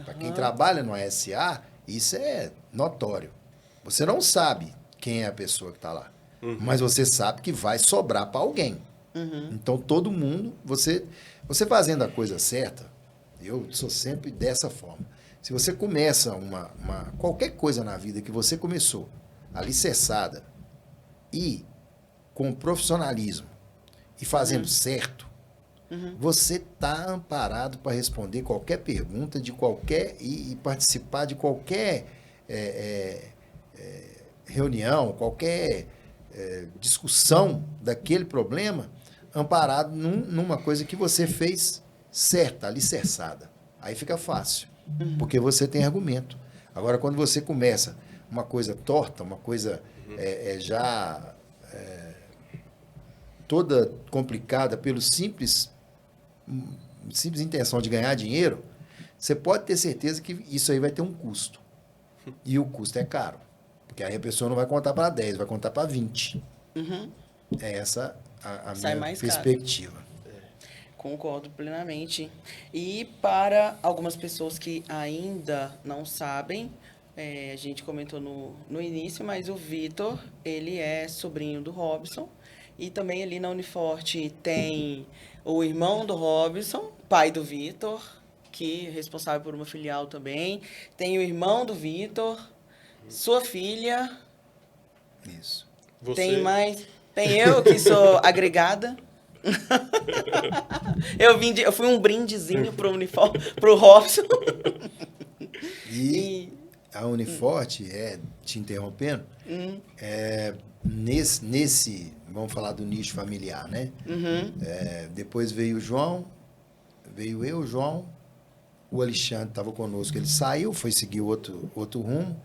Para quem trabalha no ASA, isso é notório. Você não sabe quem é a pessoa que está lá, mas você sabe que vai sobrar para alguém. Então, todo mundo, você fazendo a coisa certa, eu sou sempre dessa forma. Se você começa qualquer coisa na vida que você começou alicerçada e com profissionalismo e fazendo certo, você está amparado para responder qualquer pergunta de qualquer e participar de qualquer reunião, qualquer discussão daquele problema, amparado numa coisa que você fez certa, alicerçada. Aí fica fácil, porque você tem argumento. Agora, quando você começa uma coisa torta, uma coisa toda complicada pelo simples intenção de ganhar dinheiro, você pode ter certeza que isso aí vai ter um custo. E o custo é caro. Porque aí a pessoa não vai contar para 10, vai contar para 20. É essa a Sai minha mais caro. perspectiva. Concordo plenamente. E para algumas pessoas que ainda não sabem, a gente comentou no início, mas o Vitor, ele é sobrinho do Robson. E também ali na Uniforte tem o irmão do Robson, pai do Vitor, que é responsável por uma filial também. Tem o irmão do Vitor, sua filha. Isso. Tem mais. Tem eu, que sou agregada. Eu fui um brindezinho pro uniforme, pro Robson. E a Uniforte, te interrompendo, nesse, vamos falar do nicho familiar, né? Depois veio o João, veio eu, o João, o Alexandre estava conosco, ele saiu, foi seguir outro rumo,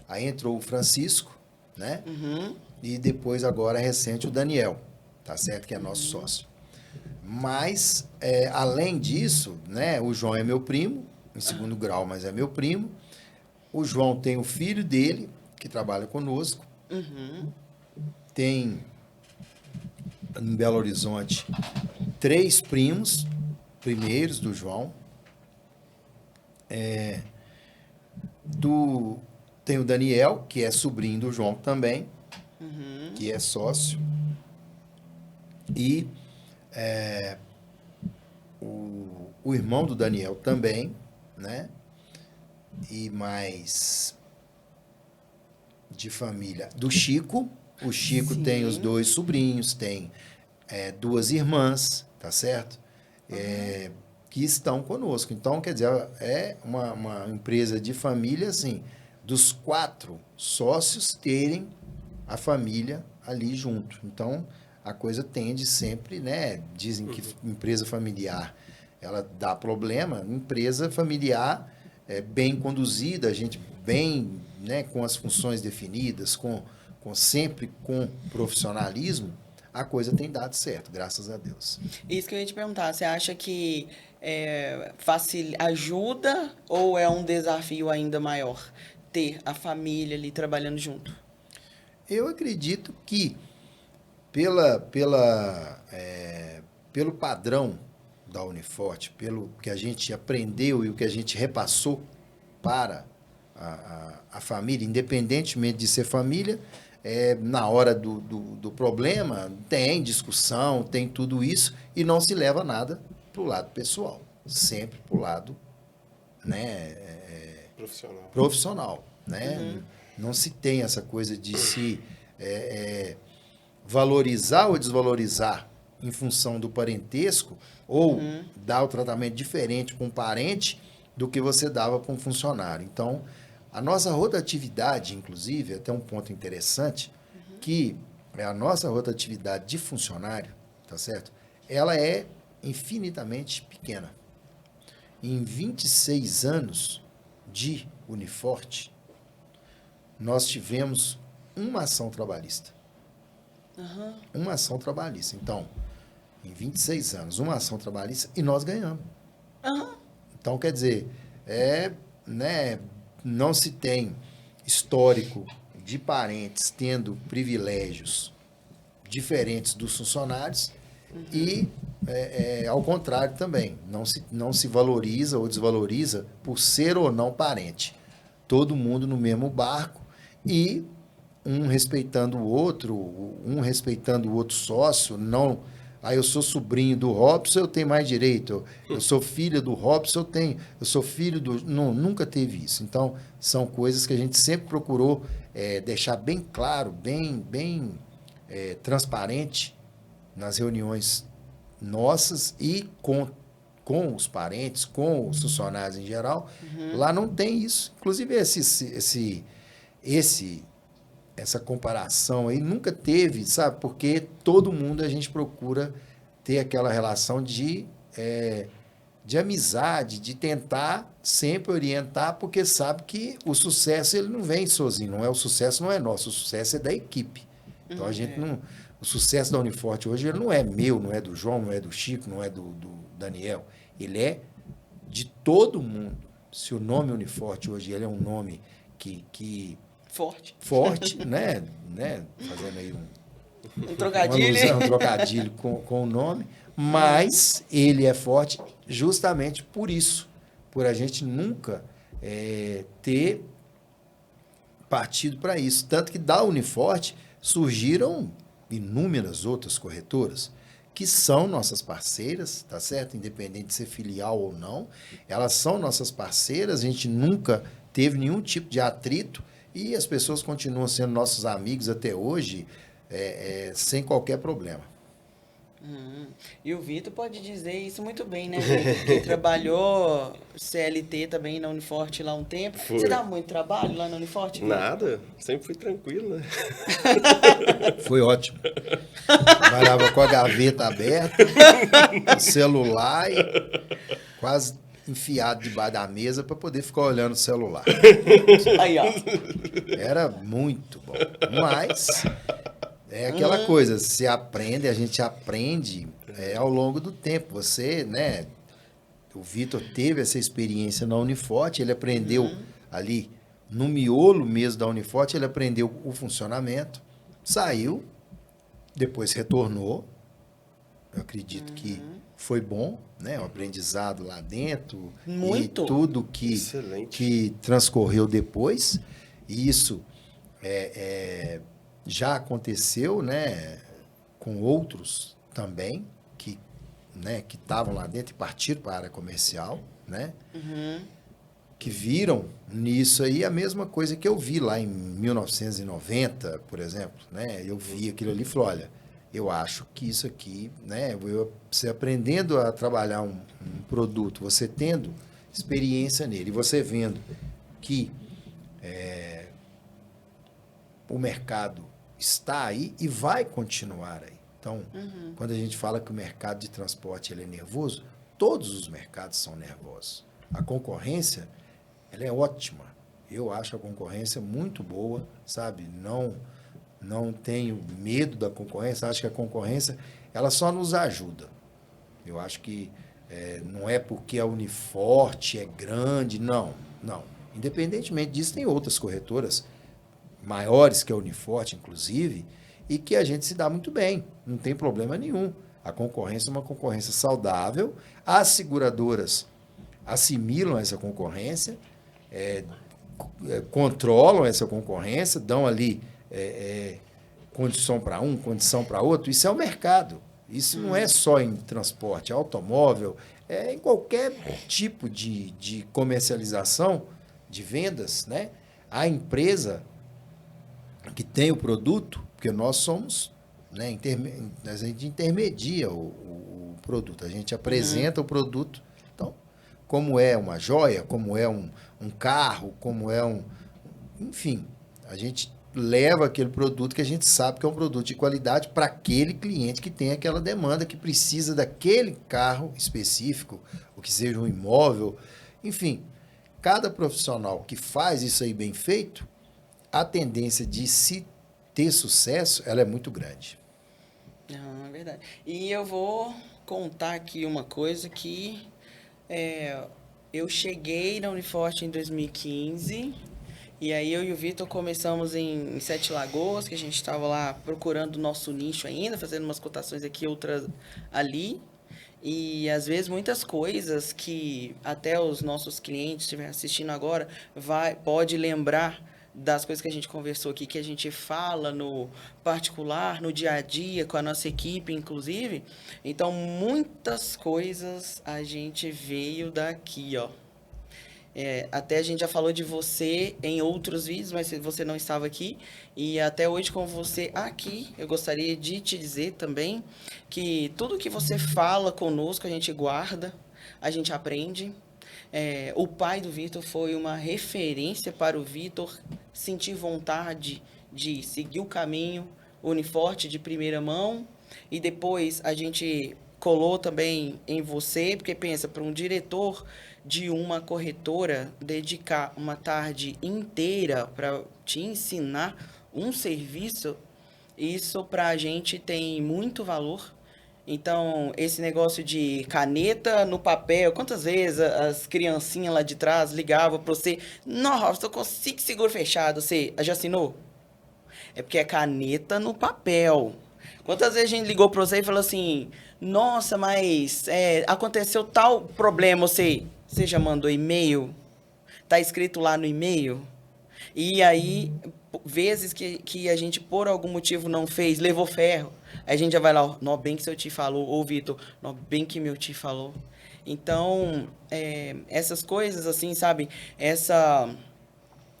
aí entrou o Francisco, né? E depois, agora, recente, o Daniel, tá certo? Que é nosso sócio. Mas, além disso, né? O João é meu primo, em segundo grau, mas é meu primo. O João tem o filho dele, que trabalha conosco. Tem, em Belo Horizonte, 3 primeiros do João. Tem o Daniel, que é sobrinho do João também, que é sócio. E o irmão do Daniel também, né? E mais de família do Chico. O Chico Sim. tem os 2 sobrinhos, tem 2 irmãs, tá certo? Que estão conosco. Então, quer dizer, é uma empresa de família, assim, dos 4 sócios terem a família ali junto. Então, a coisa tende sempre, né? Dizem que empresa familiar, ela dá problema. Empresa familiar bem conduzida, a gente bem, né, com as funções definidas, sempre com profissionalismo, a coisa tem dado certo, graças a Deus. Isso que eu ia te perguntar, você acha que ajuda ou é um desafio ainda maior ter a família ali trabalhando junto? Eu acredito que pelo padrão da Uniforte, pelo que a gente aprendeu e o que a gente repassou para a família, independentemente de ser família, na hora do problema, tem discussão, tem tudo isso, e não se leva nada para o lado pessoal, sempre para o lado, né, profissional, né? Não se tem essa coisa de se valorizar ou desvalorizar em função do parentesco, ou dar o tratamento diferente para um parente do que você dava para um funcionário. Então, a nossa rotatividade, inclusive, até um ponto interessante, que a nossa rotatividade de funcionário, tá certo? Ela é infinitamente pequena. Em 26 anos de Uniforte, nós tivemos uma ação trabalhista. Uma ação trabalhista. Então, em 26 anos, uma ação trabalhista e nós ganhamos. Então, quer dizer, né, não se tem histórico de parentes tendo privilégios diferentes dos funcionários e, ao contrário também, não se valoriza ou desvaloriza por ser ou não parente. Todo mundo no mesmo barco e um respeitando o outro sócio, não... eu sou sobrinho do Robson, eu tenho mais direito. Eu sou filho do Robson, eu sou filho do... Não, nunca teve isso. Então, são coisas que a gente sempre procurou deixar bem claro, bem transparente nas reuniões nossas e com os parentes, com os funcionários em geral. Lá não tem isso. Inclusive, essa comparação aí nunca teve, sabe? Porque todo mundo a gente procura ter aquela relação de amizade, de tentar sempre orientar, porque sabe que o sucesso ele não vem sozinho, o sucesso não é nosso, o sucesso é da equipe. Então a gente não... O sucesso da Uniforte hoje ele não é meu, não é do João, não é do Chico, não é do Daniel. Ele é de todo mundo. Se o nome Uniforte hoje ele é um nome que forte, né? Fazendo aí um trocadilho, um trocadilho com o nome, mas ele é forte justamente por isso, por a gente nunca ter partido para isso. Tanto que da Uniforte surgiram inúmeras outras corretoras que são nossas parceiras, tá certo? Independente de ser filial ou não, elas são nossas parceiras, a gente nunca teve nenhum tipo de atrito e as pessoas continuam sendo nossos amigos até hoje, sem qualquer problema. E o Vitor pode dizer isso muito bem, né, Vitor? Porque trabalhou CLT também na Uniforte lá um tempo. Foi. Você dá muito trabalho lá na Uniforte? Nada, sempre fui tranquilo, né? Foi ótimo. Trabalhava com a gaveta aberta, o celular e quase enfiado debaixo da mesa para poder ficar olhando o celular. Aí, ó. Era muito bom. Mas é aquela coisa, se aprende, a gente aprende ao longo do tempo. Você, né? O Vitor teve essa experiência na Uniforte, ele aprendeu ali no miolo mesmo da Uniforte, ele aprendeu o funcionamento, saiu, depois retornou. Eu acredito que foi bom, né? O aprendizado lá dentro. Muito. E tudo que transcorreu depois. E isso já aconteceu, né? Com outros também, que estavam lá dentro e partiram para a área comercial, né? Que viram nisso aí a mesma coisa que eu vi lá em 1990, por exemplo, né? Eu vi aquilo ali e falei, olha, eu acho que isso aqui, né? Você aprendendo a trabalhar um produto, você tendo experiência nele, e você vendo que o mercado está aí e vai continuar aí. Então, quando a gente fala que o mercado de transporte ele é nervoso, todos os mercados são nervosos. A concorrência, ela é ótima. Eu acho a concorrência muito boa, sabe? Não tenho medo da concorrência, acho que a concorrência ela só nos ajuda. Eu acho que não é porque a Uniforte é grande, não. Independentemente disso, tem outras corretoras maiores que a Uniforte, inclusive, e que a gente se dá muito bem, não tem problema nenhum. A concorrência é uma concorrência saudável. As seguradoras assimilam essa concorrência, controlam essa concorrência, dão ali condição para um, condição para outro. Isso é o mercado. Isso não é só em transporte, automóvel, é em qualquer tipo de comercialização, de vendas, né? A empresa que tem o produto, porque nós somos, né, a gente intermedia o produto, a gente apresenta o produto. Então, como é uma joia, como é um carro, como é enfim, a gente leva aquele produto que a gente sabe que é um produto de qualidade para aquele cliente que tem aquela demanda, que precisa daquele carro específico, ou que seja um imóvel. Enfim, cada profissional que faz isso aí bem feito, a tendência de se ter sucesso, ela é muito grande. É verdade. E eu vou contar aqui uma coisa que eu cheguei na Uniforte em 2015, e aí eu e o Vitor começamos em Sete Lagoas, que a gente estava lá procurando o nosso nicho ainda, fazendo umas cotações aqui, outras ali. E às vezes muitas coisas que até os nossos clientes estiverem assistindo agora pode lembrar das coisas que a gente conversou aqui, que a gente fala no particular, no dia a dia, com a nossa equipe, inclusive. Então, muitas coisas a gente veio daqui, ó. Até a gente já falou de você em outros vídeos, mas você não estava aqui. E até hoje com você aqui, eu gostaria de te dizer também que tudo que você fala conosco, a gente guarda, a gente aprende. O pai do Vitor foi uma referência para o Vitor sentir vontade de seguir o caminho Uniforte de primeira mão. E depois a gente colou também em você, porque pensa, para um diretor de uma corretora dedicar uma tarde inteira para te ensinar um serviço, isso para a gente tem muito valor. Então, esse negócio de caneta no papel, quantas vezes as criancinhas lá de trás ligavam para você, nossa, eu consigo seguro fechado, você já assinou? É porque é caneta no papel. Quantas vezes a gente ligou para você e falou assim, nossa, mas aconteceu tal problema, você já mandou e-mail? Tá escrito lá no e-mail? E aí, vezes que a gente, por algum motivo, não fez, levou ferro. Aí a gente já vai lá, nó, bem que seu tio falou, ou Vitor, nó, bem que meu tio falou. Então, essas coisas, assim, sabe?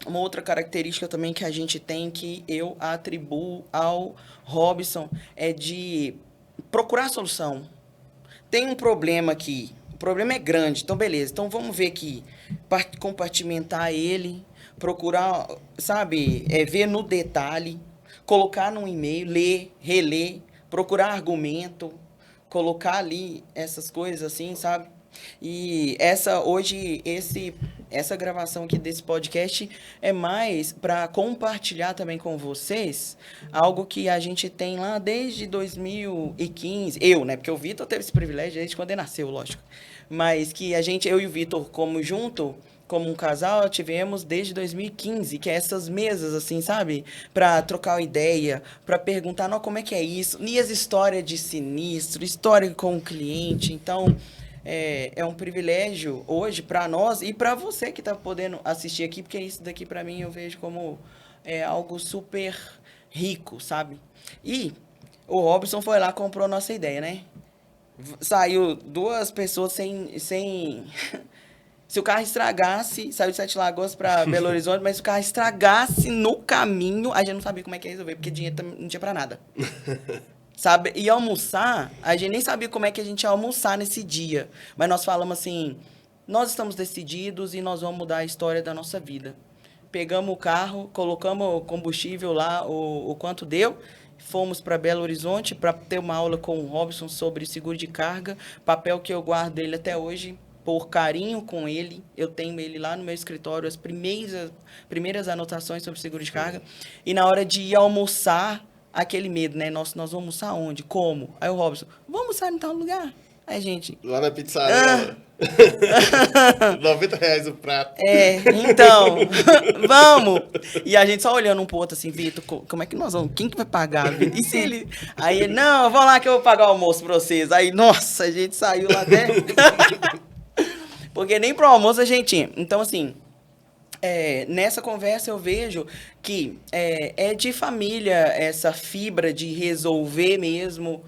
Uma outra característica também que a gente tem, que eu atribuo ao Robson, é de procurar solução. Tem um problema aqui, o problema é grande, então beleza, então vamos ver aqui, compartimentar ele, procurar, sabe, ver no detalhe, colocar num e-mail, ler, reler, procurar argumento, colocar ali essas coisas assim, sabe? E essa gravação aqui desse podcast é mais para compartilhar também com vocês algo que a gente tem lá desde 2015. Eu, né? Porque o Vitor teve esse privilégio desde quando ele nasceu, lógico. Mas que eu e o Vitor, como um casal, tivemos desde 2015, que é essas mesas, assim, sabe? Para trocar ideia, para perguntar, não, como é que é isso? E as histórias de sinistro, história com o cliente. Então, é um privilégio hoje para nós e para você que está podendo assistir aqui, porque isso daqui para mim eu vejo como algo super rico, sabe? E o Robson foi lá, comprou nossa ideia, né? Saiu duas pessoas sem se o carro estragasse, saiu de Sete Lagoas para Belo Horizonte, mas se o carro estragasse no caminho, a gente não sabia como é que ia resolver, porque dinheiro não tinha para nada. Sabe? E almoçar, a gente nem sabia como é que a gente ia almoçar nesse dia. Mas nós falamos assim, nós estamos decididos e nós vamos mudar a história da nossa vida. Pegamos o carro, colocamos o combustível lá, o quanto deu, fomos para Belo Horizonte para ter uma aula com o Robson sobre seguro de carga, papel que eu guardo ele até hoje, por carinho com ele. Eu tenho ele lá no meu escritório, as primeiras anotações sobre seguro de carga. E na hora de ir almoçar, aquele medo, né? Nós vamos almoçar onde? Como? Aí o Robson, vamos almoçar em tal lugar. Aí, gente... Lá na pizzaria, R$ 90 o prato. Então, vamos! E a gente só olhando um pro outro assim, Vitor, como é que nós vamos? Quem que vai pagar, Vitor? E se ele... Aí ele, não, vamos lá que eu vou pagar o almoço pra vocês. Aí, nossa, a gente saiu lá até... Porque nem pro almoço a gente ia. Então, assim... nessa conversa eu vejo que é de família essa fibra de resolver mesmo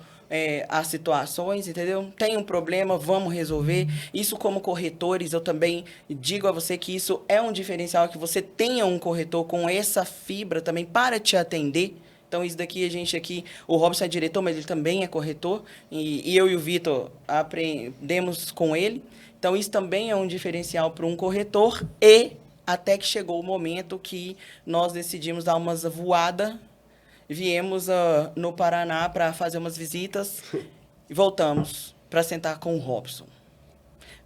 as situações, entendeu? Tem um problema, vamos resolver. Isso como corretores, eu também digo a você que isso é um diferencial, que você tenha um corretor com essa fibra também para te atender. Então, isso daqui, a gente aqui, o Robson é diretor, mas ele também é corretor, e eu e o Vitor aprendemos com ele. Então, isso também é um diferencial para um corretor até que chegou o momento que nós decidimos dar umas voadas, viemos no Paraná para fazer umas visitas e voltamos para sentar com o Robson,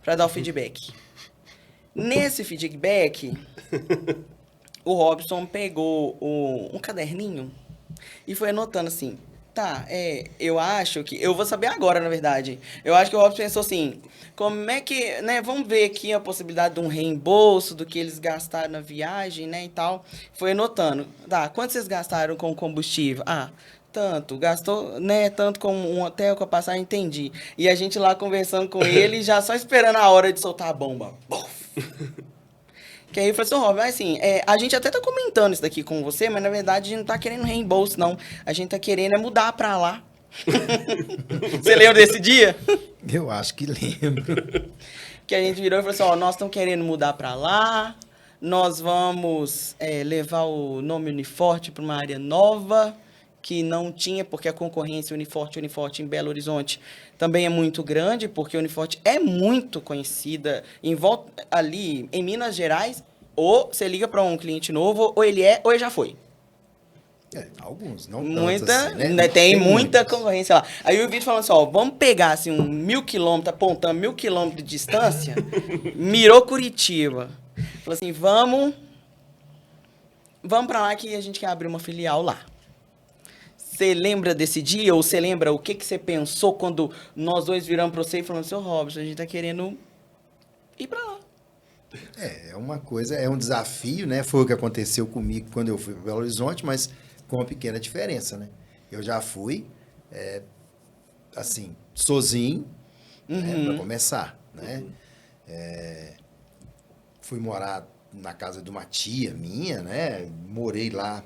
para dar o feedback. Nesse feedback, o Robson pegou um caderninho e foi anotando assim, tá, eu acho que... Eu vou saber agora, na verdade. Eu acho que o Robson pensou assim, como é que, né, vamos ver aqui a possibilidade de um reembolso do que eles gastaram na viagem, né, e tal. Foi anotando, tá, quanto vocês gastaram com combustível? Tanto, gastou, né, tanto com um hotel, com a passagem, entendi. E a gente lá conversando com ele, já só esperando a hora de soltar a bomba. Que aí eu falei assim, Rob, mas assim, a gente até tá comentando isso daqui com você, mas na verdade a gente não tá querendo reembolso, não. A gente tá querendo mudar pra lá. Você lembra desse dia? Eu acho que lembro. Que a gente virou e falou assim, nós estamos querendo mudar pra lá, nós vamos levar o nome Uniforte para uma área nova, que não tinha, porque a concorrência Uniforte em Belo Horizonte também é muito grande, porque a Uniforte é muito conhecida em volta, ali em Minas Gerais, ou você liga para um cliente novo, ou ele ou ele já foi. Alguns, não muita, tantos assim, né? Tem muita muitos. concorrência lá. Aí o Vitor falando assim, vamos pegar assim, 1.000 quilômetros, apontando 1.000 quilômetros de distância, mirou Curitiba. Falou assim, vamos para lá que a gente quer abrir uma filial lá. Você lembra desse dia? Ou você lembra o que você pensou quando nós dois viramos para você e falamos, seu Robson, a gente tá querendo ir para lá. É uma coisa, é um desafio, né? Foi o que aconteceu comigo quando eu fui para Belo Horizonte, mas com uma pequena diferença, né? Eu já fui, assim, sozinho, né? Para começar, né? Fui morar na casa de uma tia minha, né? Morei lá,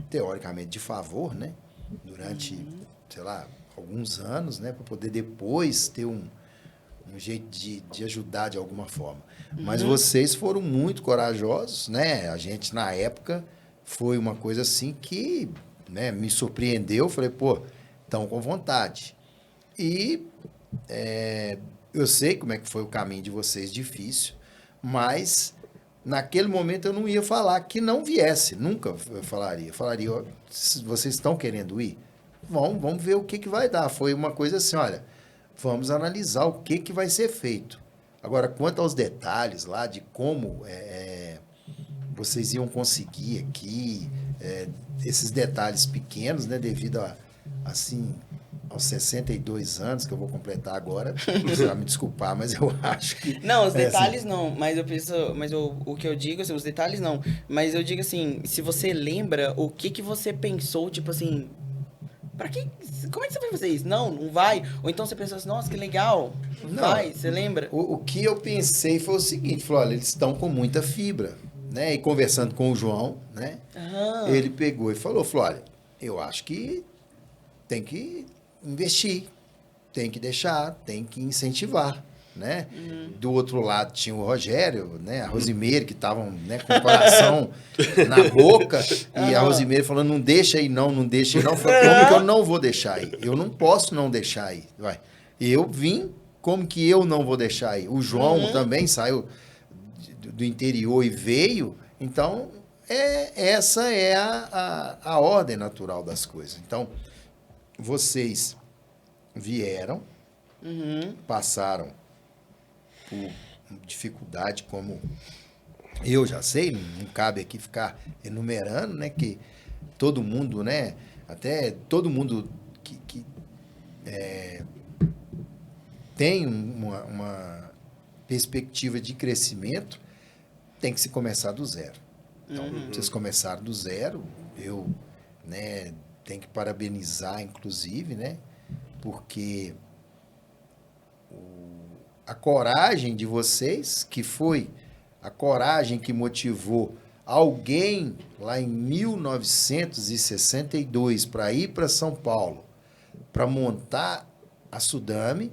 teoricamente, de favor, né? Durante, sei lá, alguns anos, né? Para poder depois ter um jeito de ajudar de alguma forma. Mas vocês foram muito corajosos, né? A gente, na época, foi uma coisa assim que, né, me surpreendeu. Falei, pô, estão com vontade. E eu sei como é que foi o caminho de vocês, difícil, mas naquele momento eu não ia falar que não viesse, nunca eu falaria. Falaria, vocês estão querendo ir? Vamos ver o que vai dar. Foi uma coisa assim, olha, vamos analisar o que vai ser feito. Agora, quanto aos detalhes lá de como vocês iam conseguir aqui, esses detalhes pequenos, né, devido assim, aos 62 anos que eu vou completar agora, você vai me desculpar, mas eu acho que... Não, os detalhes assim, não, mas eu penso, o que eu digo, assim, os detalhes não, mas eu digo assim, se você lembra o que você pensou, tipo assim, pra que, como é que você vai fazer isso? Não vai, ou então você pensou assim, nossa, que legal, vai, você lembra? O que eu pensei foi o seguinte, falou, olha, eles estão com muita fibra, né, e conversando com o João, né, ele pegou e falou, olha, eu acho que tem que investir, tem que deixar, tem que incentivar, né? Do outro lado tinha o Rogério, né? A Rosimeire, que estavam, né, com o coração na boca, e a Rosimeire falando, não deixa aí não, não deixa aí não. Eu falei, como que eu não vou deixar aí? Eu não posso não deixar aí. Vai. Eu vim, como que eu não vou deixar aí? O João também saiu do interior e veio, então essa é a ordem natural das coisas. Então, vocês vieram, passaram por dificuldade, como eu já sei, não cabe aqui ficar enumerando, né, que todo mundo, né, até todo mundo que tem uma perspectiva de crescimento, tem que se começar do zero. Então, vocês começaram do zero, eu, né, tenho que parabenizar, inclusive, né, porque a coragem de vocês, que foi a coragem que motivou alguém lá em 1962 para ir para São Paulo, para montar a Sudame,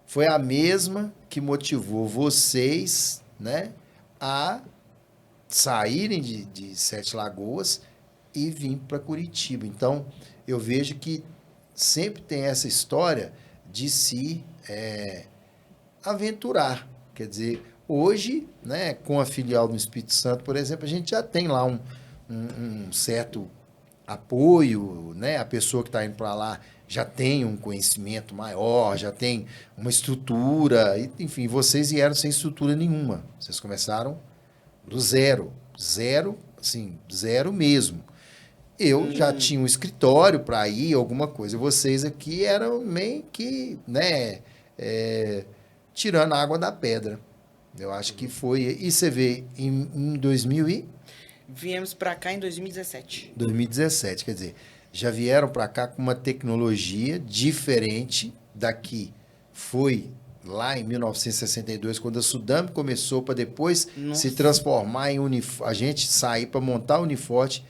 foi a mesma que motivou vocês, né, a saírem de Sete Lagoas e vir para Curitiba. Então, eu vejo que sempre tem essa história de se aventurar. Quer dizer, hoje, né, com a filial do Espírito Santo, por exemplo, a gente já tem lá um certo apoio, né? A pessoa que está indo para lá já tem um conhecimento maior, já tem uma estrutura, enfim, vocês vieram sem estrutura nenhuma. Vocês começaram do zero, assim, zero mesmo. Eu já tinha um escritório para ir, alguma coisa. Vocês aqui eram meio que, né, tirando a água da pedra. Eu acho que foi. E você vê, em 2000 e... Viemos para cá em 2017. 2017, quer dizer, já vieram para cá com uma tecnologia diferente daqui. Foi lá em 1962, quando a Sudame começou, para depois se transformar em a gente sair para montar a Uniforte,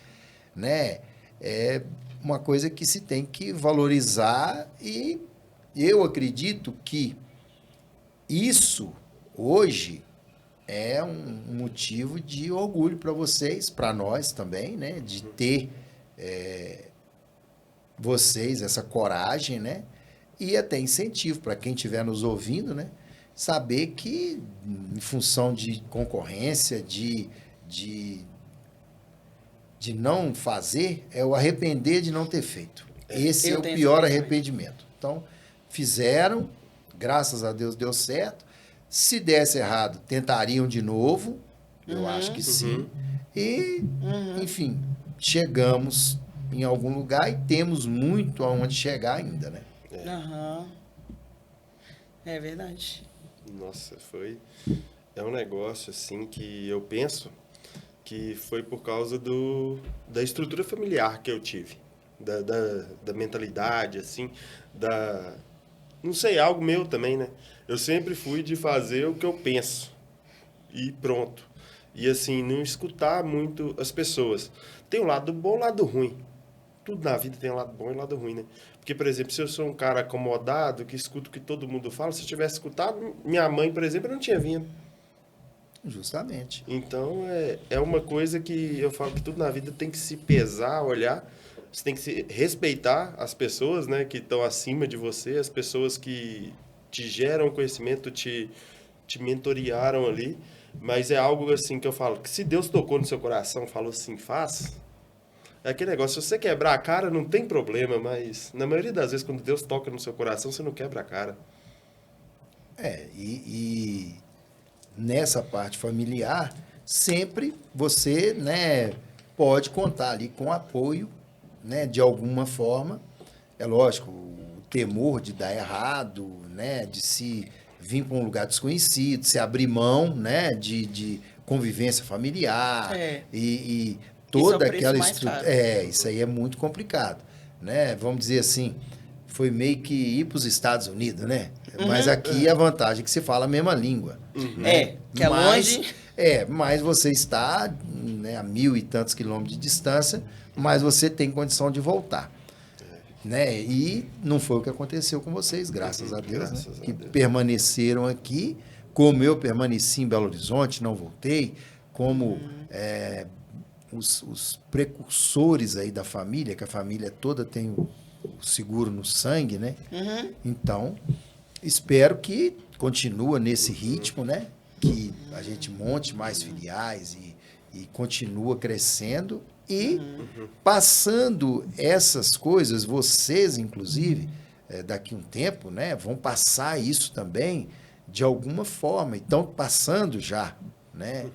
né? É uma coisa que se tem que valorizar, e eu acredito que isso hoje é um motivo de orgulho para vocês, para nós também, né? De ter vocês, essa coragem, né? E até incentivo para quem estiver nos ouvindo, né? Saber que, em função de concorrência, de não fazer, é o arrepender de não ter feito. Esse é o pior arrependimento. Então, fizeram, graças a Deus deu certo. Se desse errado, tentariam de novo, eu acho que sim. E, enfim, chegamos em algum lugar e temos muito aonde chegar ainda, né? É verdade. Nossa, é um negócio assim que eu penso que foi por causa da estrutura familiar que eu tive, da mentalidade, assim, não sei, algo meu também, né? Eu sempre fui de fazer o que eu penso e pronto. E assim, não escutar muito as pessoas. Tem um lado bom e um lado ruim. Tudo na vida tem um lado bom e um lado ruim, né? Porque, por exemplo, se eu sou um cara acomodado, que escuta o que todo mundo fala, se eu tivesse escutado, minha mãe, por exemplo, não tinha vindo. Justamente. Então, é uma coisa que eu falo que tudo na vida tem que se pesar, olhar. Você tem que respeitar as pessoas, né, que estão acima de você, as pessoas que te geram conhecimento, te mentorearam ali. Mas é algo assim que eu falo, que se Deus tocou no seu coração, falou assim, faz. É aquele negócio, se você quebrar a cara, não tem problema, mas na maioria das vezes, quando Deus toca no seu coração, você não quebra a cara. E nessa parte familiar, sempre você, né, pode contar ali com apoio, né, de alguma forma. É lógico, o temor de dar errado, né, de se vir para um lugar desconhecido, se abrir mão, né, de convivência familiar e toda aquela estrutura. Isso aí é muito complicado, né? Vamos dizer assim, foi meio que ir para os Estados Unidos, né? Mas aqui a vantagem é que se fala a mesma língua. Né? Que é longe. Mas você está, né, a 1.000 e tantos quilômetros de distância, mas você tem condição de voltar. Né? E não foi o que aconteceu com vocês, graças a Deus, graças né? a Que Deus. Permaneceram aqui, como eu permaneci em Belo Horizonte, não voltei, como os precursores aí da família, que a família toda tem o seguro no sangue, né? Então, espero que continue nesse ritmo, né? Que a gente monte mais filiais e continua crescendo e passando essas coisas, vocês, inclusive, daqui a um tempo, né? Vão passar isso também de alguma forma. Então, passando já, né?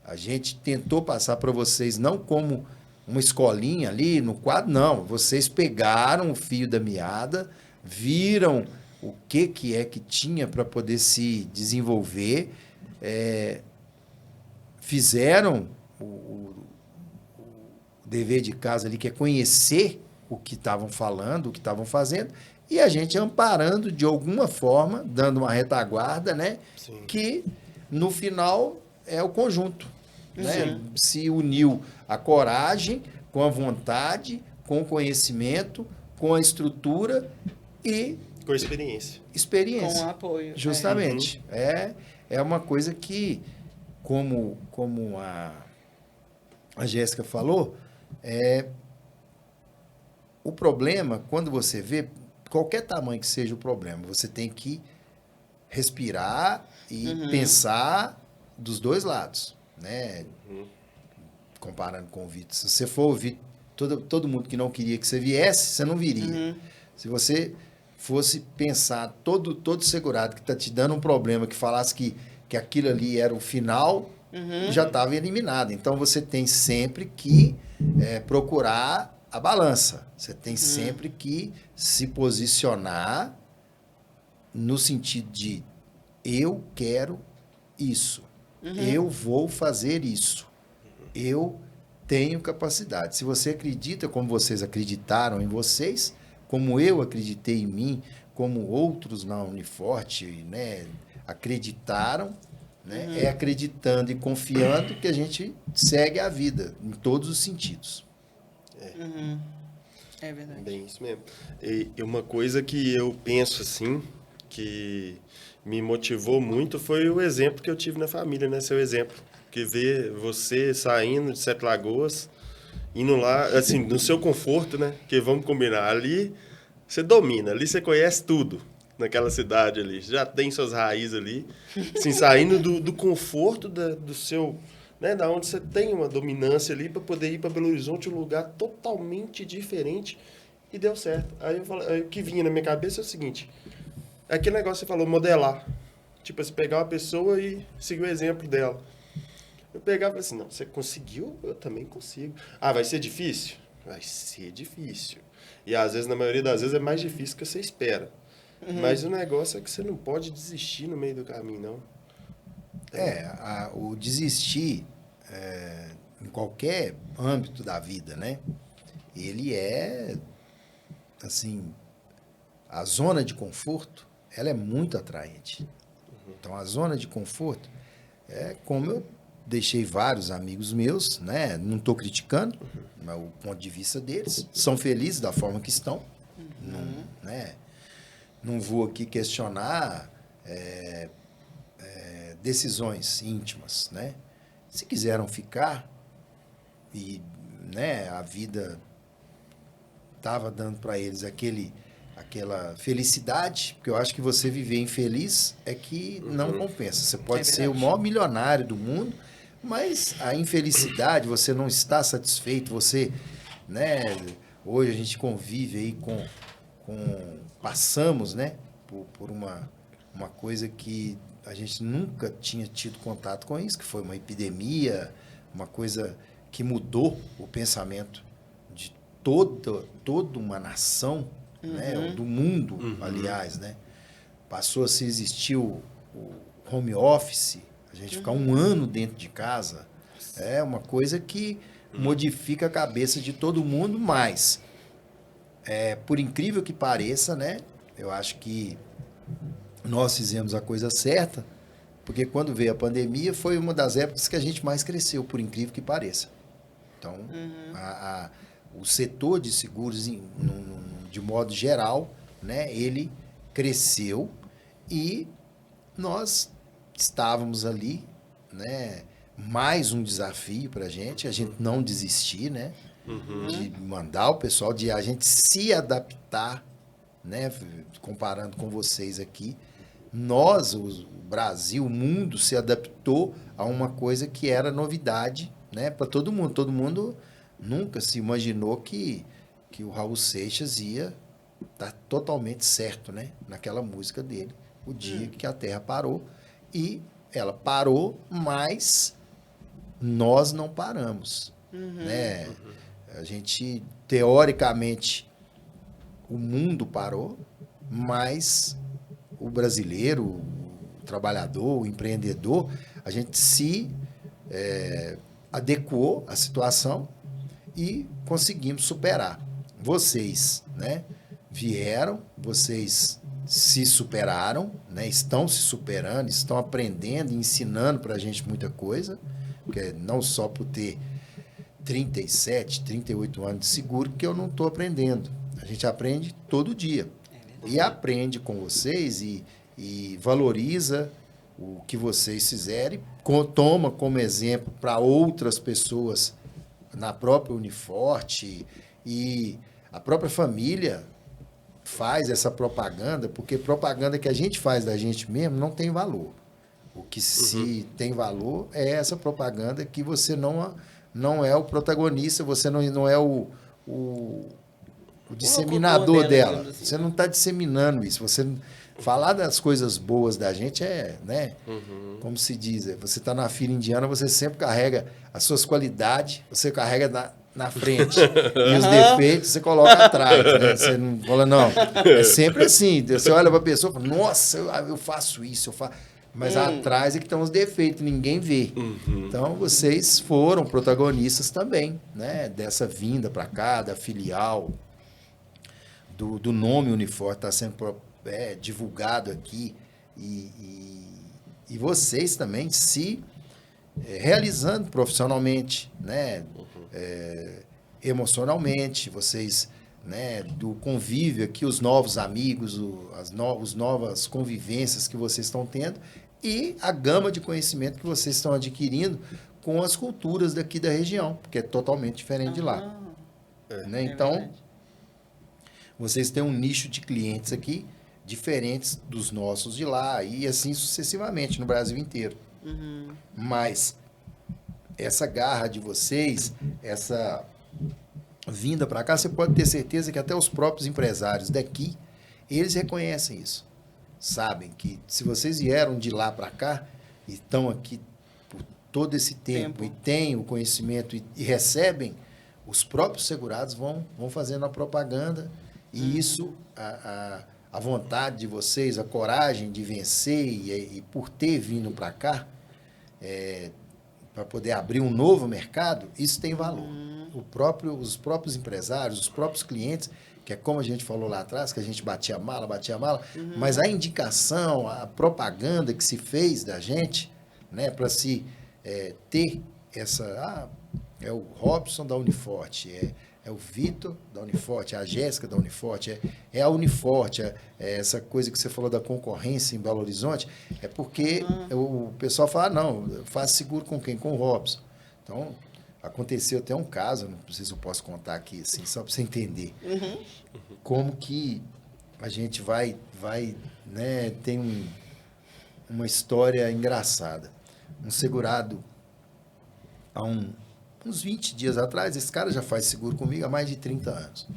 A gente tentou passar para vocês não como uma escolinha ali no quadro, não. Vocês pegaram o fio da meada, viram o que é que tinha para poder se desenvolver, fizeram o dever de casa ali, que é conhecer o que estavam falando, o que estavam fazendo, e a gente amparando de alguma forma, dando uma retaguarda, né? Sim. Que no final é o conjunto, né? Se uniu a coragem com a vontade, com o conhecimento, com a estrutura e Com experiência. experiência. Com apoio. Justamente. É uma coisa que, como a Jéssica falou, o problema, quando você vê, qualquer tamanho que seja o problema, você tem que respirar e pensar dos dois lados, né? Comparando com o Vitor. Se você for ouvir todo mundo que não queria que você viesse, você não viria. Se você fosse pensar todo segurado que está te dando um problema, que falasse que aquilo ali era o final, já estava eliminado. Então, você tem sempre que procurar a balança. Você tem sempre que se posicionar no sentido de eu quero isso. Eu vou fazer isso. Eu tenho capacidade. Se você acredita como vocês acreditaram em vocês, como eu acreditei em mim, como outros na Uniforte, né, acreditaram, né, é acreditando e confiando que a gente segue a vida em todos os sentidos. É verdade. Bem, isso mesmo. E uma coisa que eu penso assim, que me motivou muito, foi o exemplo que eu tive na família, né? Seu exemplo. Que ver você saindo de Sete Lagoas, indo lá, assim, no seu conforto, né? Que vamos combinar, ali você domina, ali você conhece tudo naquela cidade ali. Já tem suas raízes ali. Assim, saindo do conforto do seu... Né, da onde você tem uma dominância ali para poder ir para Belo Horizonte, um lugar totalmente diferente, e deu certo. Aí eu falei, aí o que vinha na minha cabeça é o seguinte: aquele negócio que você falou, modelar. Tipo, você pegar uma pessoa e seguir o exemplo dela. Eu pegava e falei assim, não, você conseguiu? Eu também consigo. Ah, vai ser difícil? Vai ser difícil. E às vezes, na maioria das vezes, é mais difícil que você espera. Mas o negócio é que você não pode desistir no meio do caminho, não. O desistir em qualquer âmbito da vida, né? Ele é, assim, a zona de conforto, ela é muito atraente. Então, a zona de conforto é como eu deixei vários amigos meus, né? Não estou criticando, mas o ponto de vista deles, são felizes da forma que estão. Não, né? Não vou aqui questionar decisões íntimas, né? Se quiseram ficar e, né, a vida estava dando para eles aquela felicidade, porque eu acho que você viver infeliz é que não compensa. Você pode ser o maior milionário do mundo, mas a infelicidade, você não está satisfeito, você, né, hoje a gente convive aí passamos, né, por uma coisa que a gente nunca tinha tido contato com isso, que foi uma epidemia, uma coisa que mudou o pensamento de toda uma nação, né, do mundo, aliás, né? Passou a se existir o home office, a gente ficar um ano dentro de casa, é uma coisa que modifica a cabeça de todo mundo, mas por incrível que pareça, né, eu acho que nós fizemos a coisa certa, porque quando veio a pandemia foi uma das épocas que a gente mais cresceu, por incrível que pareça. Então, o setor de seguros, de modo geral, né, ele cresceu e nós estávamos ali, né, mais um desafio para a gente não desistir, né, de mandar o pessoal, de a gente se adaptar, né, comparando com vocês aqui, o Brasil, o mundo se adaptou a uma coisa que era novidade, né, para todo mundo. Todo mundo nunca se imaginou que o Raul Seixas ia estar totalmente certo, né, naquela música dele, o dia que a Terra parou. E ela parou, mas nós não paramos, né? A gente, teoricamente, o mundo parou, mas o brasileiro, o trabalhador, o empreendedor, a gente se adequou à situação e conseguimos superar. Vocês, né, vieram, vocês se superaram, né, estão se superando, estão aprendendo, ensinando para a gente muita coisa, porque não só por ter 37, 38 anos de seguro que eu não estou aprendendo. A gente aprende todo dia. E aprende com vocês e valoriza o que vocês fizerem, toma como exemplo para outras pessoas na própria Uniforte, e a própria família faz essa propaganda, porque propaganda que a gente faz da gente mesmo não tem valor. O que se tem valor é essa propaganda que você não é o protagonista, você não é o disseminador dela. Assim, você não está disseminando isso. Você falar das coisas boas da gente né? Como se diz, você está na fila indiana, você sempre carrega as suas qualidades, você carrega na frente. E os defeitos você coloca atrás. Né? Você não fala, não. É sempre assim. Você olha para a pessoa e fala, nossa, eu faço isso, eu faço. Mas atrás é que estão os defeitos, ninguém vê. Então, vocês foram protagonistas também, né? Dessa vinda para cá, da filial, do nome Uniforte está sendo divulgado aqui. E vocês também se realizando profissionalmente, né? Emocionalmente, vocês, né, do convívio aqui, os novos amigos, as novas convivências que vocês estão tendo e a gama de conhecimento que vocês estão adquirindo com as culturas daqui da região, porque é totalmente diferente de lá. Né? Então, vocês têm um nicho de clientes aqui diferentes dos nossos de lá e assim sucessivamente no Brasil inteiro. Mas essa garra de vocês, essa vinda para cá, você pode ter certeza que até os próprios empresários daqui, eles reconhecem isso. Sabem que se vocês vieram de lá para cá e estão aqui por todo esse tempo e têm o conhecimento e recebem, os próprios segurados vão fazendo a propaganda e isso, a vontade de vocês, a coragem de vencer e por ter vindo para cá, para poder abrir um novo mercado, isso tem valor. Os próprios empresários, os próprios clientes, que é como a gente falou lá atrás, que a gente batia a mala, mas a indicação, a propaganda que se fez da gente, né, para se ter essa... é o Robson da Uniforte, é o Vitor da Uniforte, é a Jéssica da Uniforte, é a Uniforte, essa coisa que você falou da concorrência em Belo Horizonte, é porque o pessoal fala, não, eu faço seguro com quem? Com o Robson. Então, aconteceu até um caso, não sei se eu posso contar aqui, assim, só para você entender, como que a gente vai né, tem uma história engraçada. Um segurado, há uns 20 dias atrás, esse cara já faz seguro comigo há mais de 30 anos.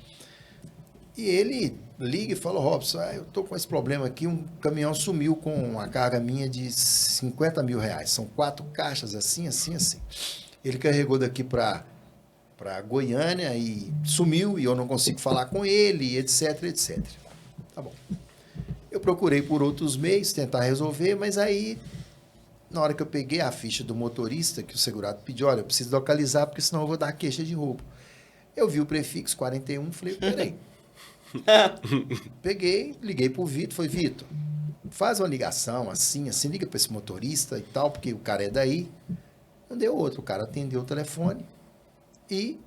E ele liga e fala, Robson, eu estou com esse problema aqui, um caminhão sumiu com uma carga minha de 50 mil reais. São 4 caixas, assim. Ele carregou daqui para Goiânia e sumiu, e eu não consigo falar com ele, etc. Tá bom. Eu procurei por outros meios, tentar resolver, mas aí... Na hora que eu peguei a ficha do motorista, que o segurado pediu, olha, eu preciso localizar, porque senão eu vou dar queixa de roubo. Eu vi o prefixo 41, falei, peraí. Peguei, liguei pro Vitor, falei, Vitor, faz uma ligação assim, liga para esse motorista e tal, porque o cara é daí. Não deu outro, o cara atendeu o telefone e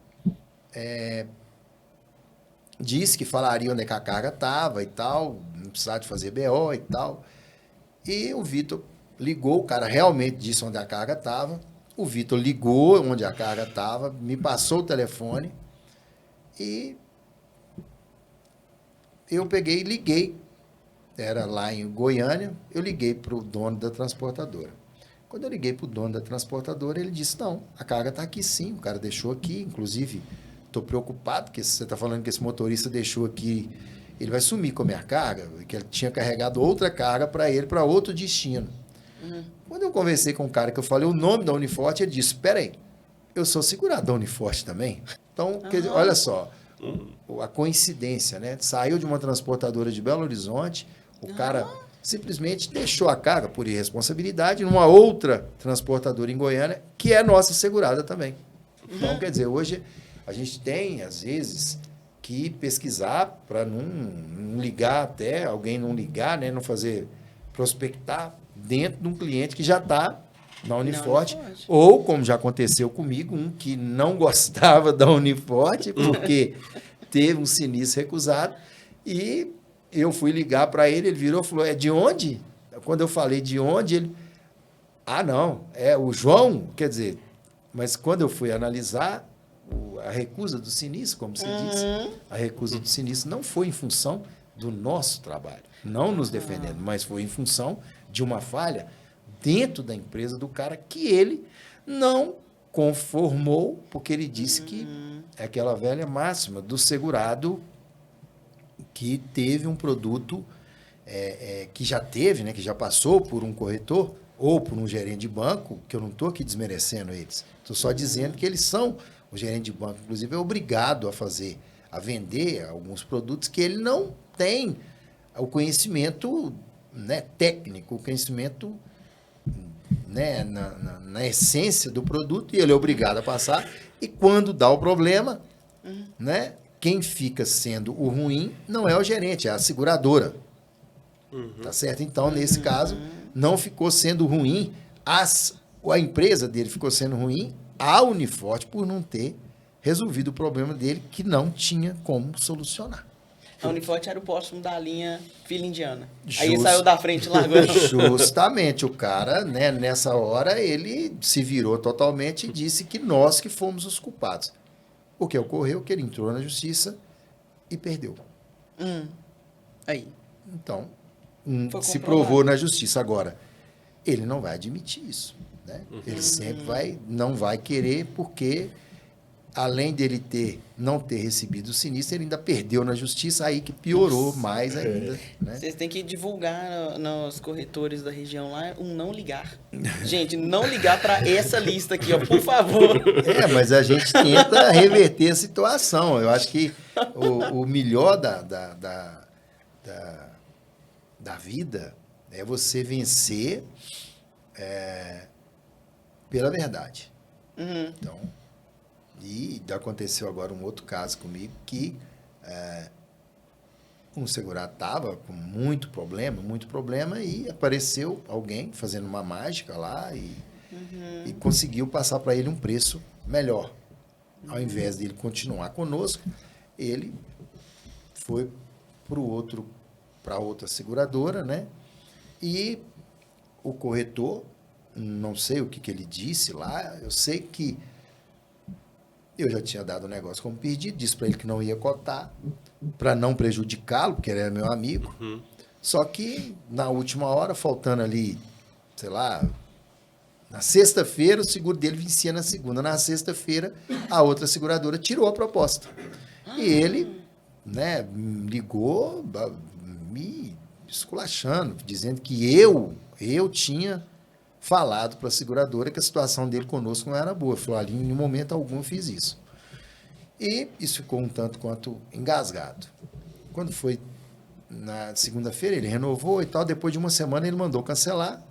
disse que falaria onde é que a carga estava e tal, não precisava de fazer BO e tal. E o Vitor ligou, o cara realmente disse onde a carga estava. O Vitor ligou onde a carga estava, me passou o telefone e eu peguei e liguei. Era lá em Goiânia, eu liguei para o dono da transportadora. Quando eu liguei para o dono da transportadora, ele disse, não, a carga está aqui sim, o cara deixou aqui, inclusive estou preocupado, porque você está falando que esse motorista deixou aqui, ele vai sumir com a minha carga, que ele tinha carregado outra carga para ele, para outro destino. Quando eu conversei com o cara que eu falei o nome da Uniforte, ele disse, espera aí, eu sou segurado da Uniforte também? Então, quer dizer, olha só, a coincidência, né? Saiu de uma transportadora de Belo Horizonte, o cara simplesmente deixou a carga por irresponsabilidade numa outra transportadora em Goiânia, que é nossa segurada também. Então, quer dizer, hoje a gente tem, às vezes, que pesquisar para não ligar até, alguém não ligar, né, não fazer prospectar dentro de um cliente que já está na Uniforte, ou, como já aconteceu comigo, um que não gostava da Uniforte, porque teve um sinistro recusado, e eu fui ligar para ele, ele virou e falou, é de onde? Quando eu falei de onde, ele... Ah, não, é o João, quer dizer... Mas quando eu fui analisar a recusa do sinistro, como você disse, a recusa do sinistro não foi em função do nosso trabalho, não nos defendendo, mas foi em função de uma falha dentro da empresa do cara que ele não conformou, porque ele disse que é aquela velha máxima do segurado que teve um produto que já teve, né, que já passou por um corretor ou por um gerente de banco, que eu não estou aqui desmerecendo eles, estou só dizendo que eles são, o gerente de banco, inclusive, é obrigado a vender alguns produtos que ele não tem o conhecimento, né, técnico, o conhecimento, né, na essência do produto, e ele é obrigado a passar, e quando dá o problema, né, quem fica sendo o ruim não é o gerente, é a seguradora. Tá certo? Então, nesse caso, não ficou sendo ruim, a empresa dele ficou sendo ruim, a Uniforte, por não ter resolvido o problema dele, que não tinha como solucionar. A Uniforte era o próximo da linha fila indiana. Aí ele saiu da frente e largou. Justamente, o cara, né, nessa hora, ele se virou totalmente e disse que nós que fomos os culpados. O que ocorreu? Que ele entrou na justiça e perdeu. Aí. Então, se provou na justiça. Agora, ele não vai admitir isso. Né? Ele sempre não vai querer, porque além dele não ter recebido o sinistro, ele ainda perdeu na justiça, aí que piorou mais ainda. Né? Vocês têm que divulgar nos corretores da região lá não ligar. Gente, não ligar para essa lista aqui, ó, por favor. Mas a gente tenta reverter a situação. Eu acho que o melhor da vida é você vencer pela verdade. Então, e aconteceu agora um outro caso comigo que um segurado estava com muito problema, e apareceu alguém fazendo uma mágica lá e conseguiu passar para ele um preço melhor. Ao invés dele continuar conosco, ele foi para outra seguradora, né? E o corretor, não sei o que ele disse lá, eu sei que eu já tinha dado o negócio como pedido, disse para ele que não ia cotar, para não prejudicá-lo, porque ele era meu amigo. Só que, na última hora, faltando ali, sei lá, na sexta-feira, o seguro dele vencia na segunda. Na sexta-feira, a outra seguradora tirou a proposta. E ele, né, ligou me esculachando, dizendo que eu tinha falado para a seguradora que a situação dele conosco não era boa. Ele falou, ali, em momento algum eu fiz isso. E isso ficou um tanto quanto engasgado. Quando foi na segunda-feira, ele renovou e tal. Depois de uma semana, ele mandou cancelar.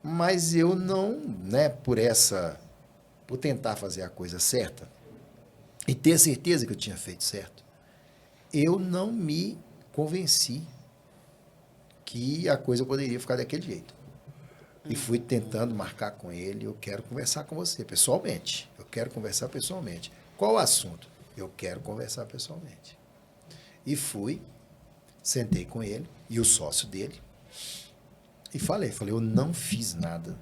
Mas eu não, né, por tentar fazer a coisa certa e ter certeza que eu tinha feito certo, eu não me convenci que a coisa poderia ficar daquele jeito. E fui tentando marcar com ele, eu quero conversar com você pessoalmente. Eu quero conversar pessoalmente. Qual o assunto? Eu quero conversar pessoalmente. E fui, sentei com ele e o sócio dele e falei, eu não fiz nada.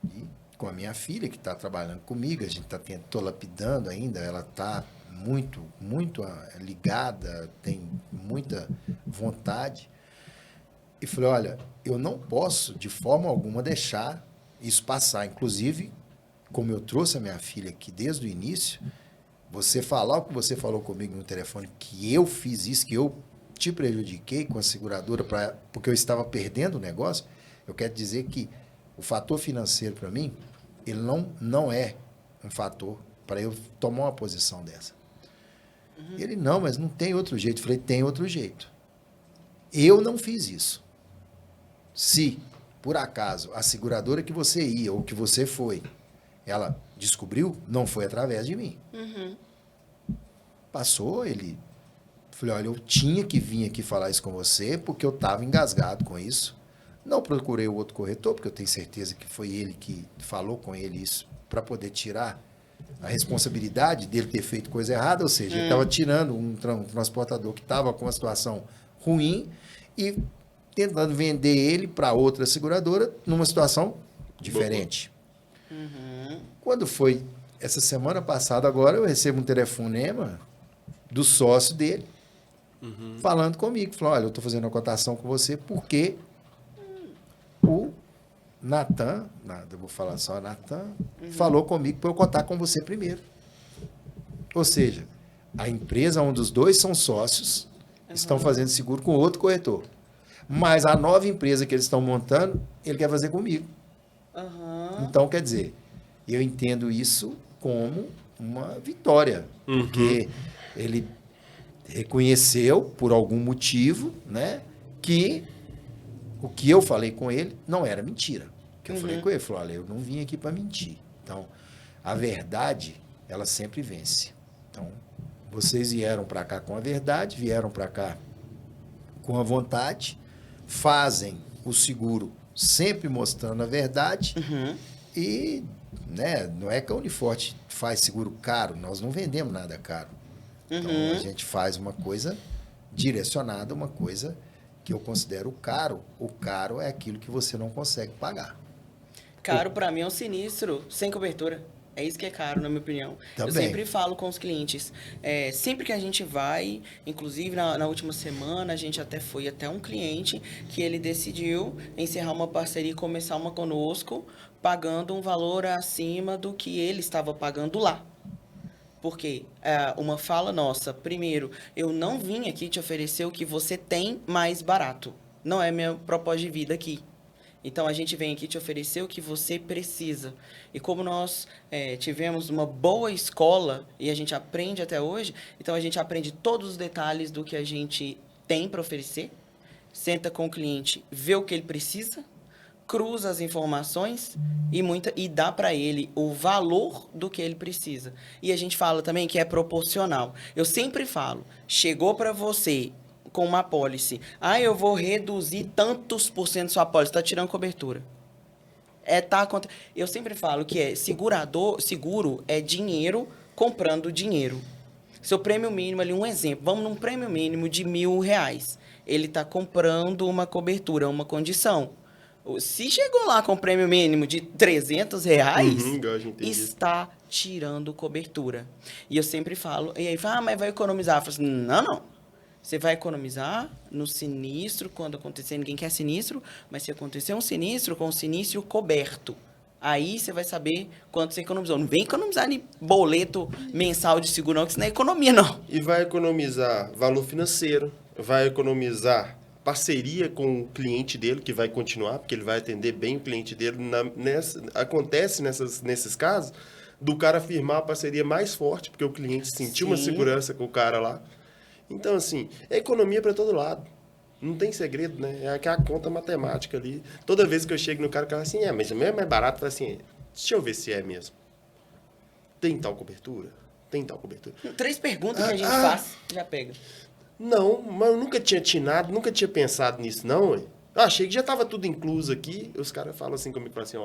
E com a minha filha, que está trabalhando comigo, a gente estou lapidando ainda, ela está muito, muito ligada, tem muita vontade. E falei, olha, eu não posso, de forma alguma, deixar isso passar. Inclusive, como eu trouxe a minha filha aqui desde o início, você falar o que você falou comigo no telefone, que eu fiz isso, que eu te prejudiquei com a seguradora porque eu estava perdendo o negócio, eu quero dizer que o fator financeiro, para mim, ele não é um fator para eu tomar uma posição dessa. Ele, não, mas não tem outro jeito. Eu falei, tem outro jeito. Eu não fiz isso. Se, por acaso, a seguradora que você ia ou que você foi, ela descobriu, não foi através de mim. Passou, ele... Falei, olha, eu tinha que vir aqui falar isso com você porque eu estava engasgado com isso. Não procurei o outro corretor, porque eu tenho certeza que foi ele que falou com ele isso para poder tirar a responsabilidade dele ter feito coisa errada, ou seja, ele estava tirando um transportador que estava com uma situação ruim e tentando vender ele para outra seguradora numa situação diferente. Quando foi essa semana passada, agora eu recebo um telefonema do sócio dele, falando comigo, falou, olha, eu estou fazendo uma cotação com você porque o Natan, eu vou falar só Natan, falou comigo para eu cotar com você primeiro. Ou seja, a empresa, um dos dois são sócios, estão fazendo seguro com outro corretor. Mas a nova empresa que eles estão montando, ele quer fazer comigo. Então, quer dizer, eu entendo isso como uma vitória, porque ele reconheceu, por algum motivo, né, que o que eu falei com ele não era mentira. O que eu falei com ele, falou, olha, eu não vim aqui para mentir. Então, a verdade, ela sempre vence. Então, vocês vieram para cá com a verdade, vieram para cá com a vontade, fazem o seguro sempre mostrando a verdade e, né, não é que a Uniforte faz seguro caro, nós não vendemos nada caro. Então, a gente faz uma coisa direcionada, uma coisa que eu considero caro. O caro é aquilo que você não consegue pagar. Caro para mim é um sinistro sem cobertura. É isso que é caro, na minha opinião. Também. Eu sempre falo com os clientes. Sempre que a gente vai, inclusive na última semana, a gente até foi até um cliente que ele decidiu encerrar uma parceria e começar uma conosco, pagando um valor acima do que ele estava pagando lá. Porque uma fala nossa, primeiro, eu não vim aqui te oferecer o que você tem mais barato. Não é meu propósito de vida aqui. Então, a gente vem aqui te oferecer o que você precisa. E como nós tivemos uma boa escola e a gente aprende até hoje, então a gente aprende todos os detalhes do que a gente tem para oferecer, senta com o cliente, vê o que ele precisa, cruza as informações e dá para ele o valor do que ele precisa. E a gente fala também que é proporcional. Eu sempre falo, chegou para você com uma apólice, eu vou reduzir tantos por cento sua apólice, está tirando cobertura. Eu sempre falo que seguro é dinheiro comprando dinheiro. Seu prêmio mínimo ali, um exemplo, vamos num prêmio mínimo de R$1.000. Ele está comprando uma cobertura, uma condição. Se chegou lá com um prêmio mínimo de R$300, está tirando cobertura. E eu sempre falo, e aí fala, mas vai economizar. Eu falo assim, não. Você vai economizar no sinistro, quando acontecer, ninguém quer sinistro, mas se acontecer um sinistro, com o sinistro coberto, aí você vai saber quanto você economizou. Não vem economizar em boleto mensal de seguro, não, que isso não é economia, não. E vai economizar valor financeiro, vai economizar parceria com o cliente dele, que vai continuar, porque ele vai atender bem o cliente dele. Acontece nesses casos do cara firmar a parceria mais forte, porque o cliente sentiu uma segurança com o cara lá. Então, assim, é economia para todo lado. Não tem segredo, né? É aquela conta matemática ali. Toda vez que eu chego no cara, o cara fala assim, mas o meu é mais barato. Fala assim, deixa eu ver se é mesmo. Tem tal cobertura? Tem tal cobertura? 3 perguntas que a gente faz, já pega. Não, mas eu nunca tinha atinado, nunca tinha pensado nisso, não, ué. Eu achei que já estava tudo incluso aqui. Os caras falam assim comigo, falam assim,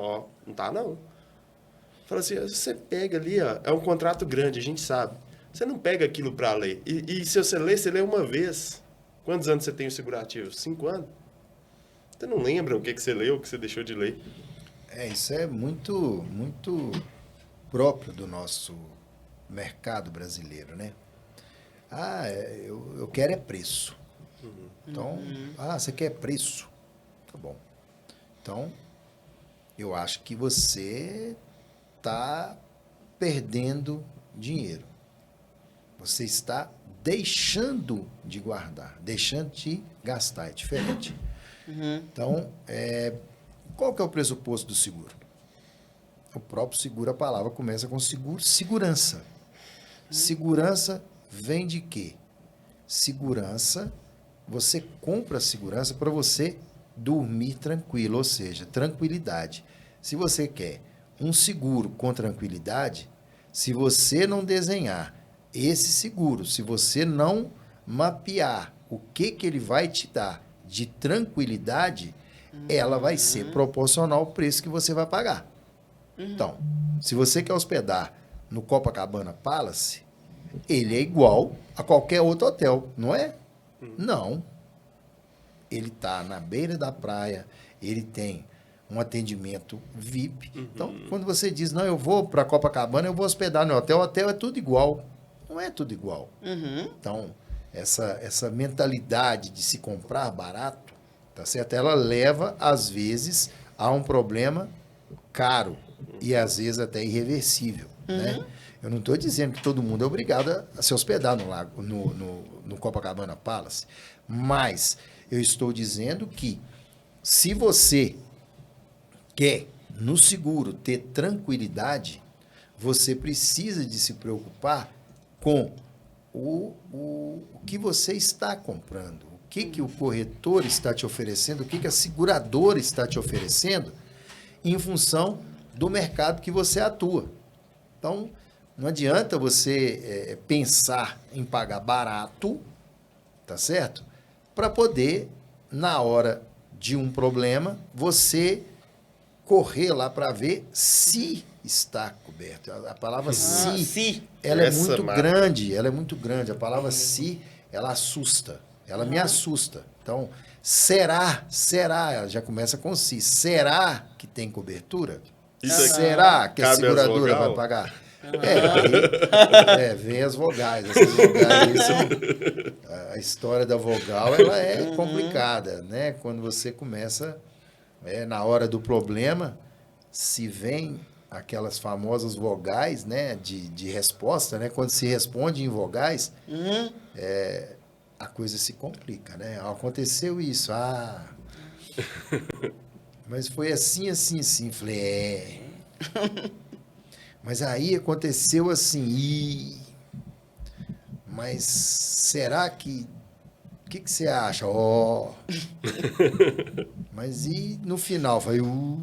não tá, não. Fala assim, você pega ali, é um contrato grande, a gente sabe. Você não pega aquilo para ler. E se você lê uma vez. Quantos anos você tem o segurativo? 5 anos? Você não lembra o que você leu, o que você deixou de ler. Isso é muito, muito próprio do nosso mercado brasileiro, né? Eu quero é preço. Então, você quer preço? Tá bom. Então, eu acho que você está perdendo dinheiro. Você está deixando de guardar, deixando de gastar, é diferente. Então, qual que é o pressuposto do seguro? O próprio seguro, a palavra começa com seguro, segurança. Segurança vem de quê? Segurança, você compra segurança para você dormir tranquilo, ou seja, tranquilidade. Se você quer um seguro com tranquilidade, se você não desenhar esse seguro, se você não mapear o que ele vai te dar de tranquilidade, ela vai ser proporcional ao preço que você vai pagar. Então, se você quer hospedar no Copacabana Palace, ele é igual a qualquer outro hotel, não é? Não. Ele está na beira da praia, ele tem um atendimento VIP. Então, quando você diz, não, eu vou para Copacabana, eu vou hospedar no hotel, o hotel é tudo igual. Não é tudo igual. Então, essa mentalidade de se comprar barato, tá certo? Ela leva, às vezes, a um problema caro e, às vezes, até irreversível, né? Eu não estou dizendo que todo mundo é obrigado a se hospedar no Copacabana Palace, mas eu estou dizendo que se você quer, no seguro, ter tranquilidade, você precisa de se preocupar com o que você está comprando, o que o corretor está te oferecendo, o que a seguradora está te oferecendo em função do mercado que você atua. Então, não adianta você pensar em pagar barato, tá certo? Para poder, na hora de um problema, você correr lá para ver se está coberto. A palavra se, ela é muito grande, ela é muito grande. A palavra se, ela assusta, ela me assusta. Então, será, já começa com se, será que tem cobertura? Será que a seguradora vai pagar? Vem as vogais. Essas vogais a história da vogal, ela é complicada, né? Quando você começa, na hora do problema, se vem aquelas famosas vogais, né, de resposta, né? Quando se responde em vogais, a coisa se complica, né? Aconteceu isso, mas foi assim. Falei, mas aí aconteceu assim, mas será que... O que você acha? Mas e no final? Falei, não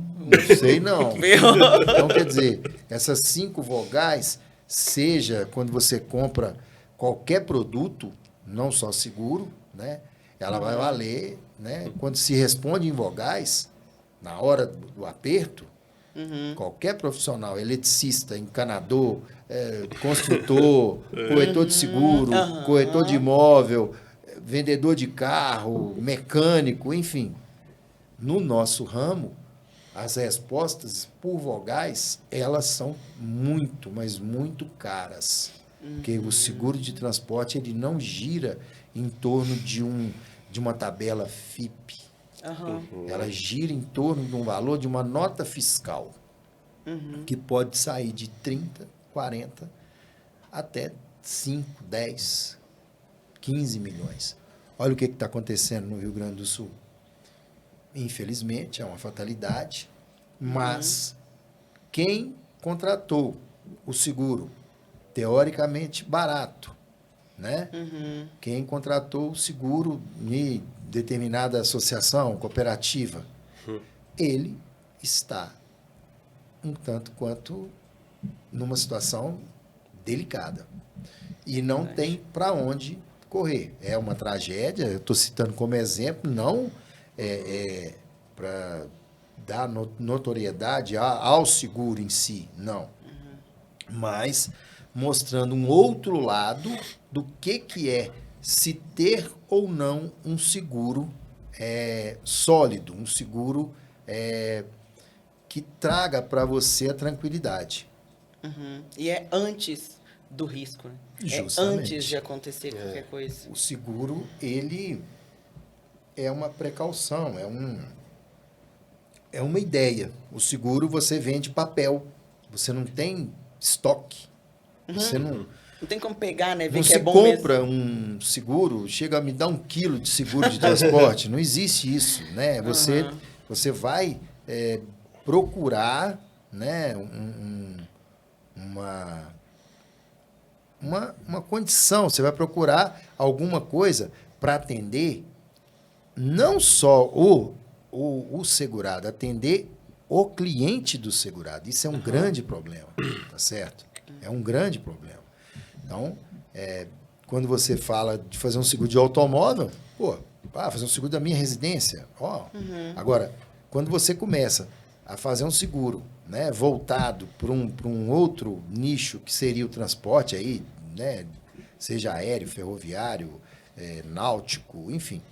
sei não. Então, quer dizer, essas 5 vogais, seja quando você compra qualquer produto, não só seguro, né? Ela vai valer, né? Quando se responde em vogais, na hora do aperto, qualquer profissional, eletricista, encanador, construtor, corretor de seguro, corretor de imóvel, vendedor de carro, mecânico, enfim. No nosso ramo, as respostas por vogais, elas são muito, mas muito caras. Porque o seguro de transporte, ele não gira em torno de uma tabela FIP. Ela gira em torno de um valor de uma nota fiscal, que pode sair de 30, 40 até 5, 10, 15 milhões. Olha o que está acontecendo no Rio Grande do Sul. Infelizmente, é uma fatalidade, mas quem contratou o seguro, teoricamente barato, né? Quem contratou o seguro em determinada associação, cooperativa, ele está um tanto quanto numa situação delicada e não tem para onde correr. É uma tragédia, eu estou citando como exemplo, não para dar notoriedade ao seguro em si, não. Mas mostrando um outro lado do que é se ter ou não um seguro sólido, um seguro que traga para você a tranquilidade. E é antes do risco, né? Justamente. É antes de acontecer qualquer coisa. O seguro, ele é uma precaução, é uma ideia. O seguro você vende papel, você não tem estoque. Você não tem como pegar, né? Ver não que se é bom compra mesmo. um seguro, chega a me dar 1 quilo de seguro de transporte. Não existe isso, né? Você vai procurar, né, uma condição, você vai procurar alguma coisa para atender não só o o segurado, atender o cliente do segurado. Isso é um grande problema, tá certo? É um grande problema. Então, quando você fala de fazer um seguro de automóvel, fazer um seguro da minha residência. Agora, quando você começa a fazer um seguro, né, voltado para um outro nicho, que seria o transporte, aí, né, seja aéreo, ferroviário, náutico, enfim,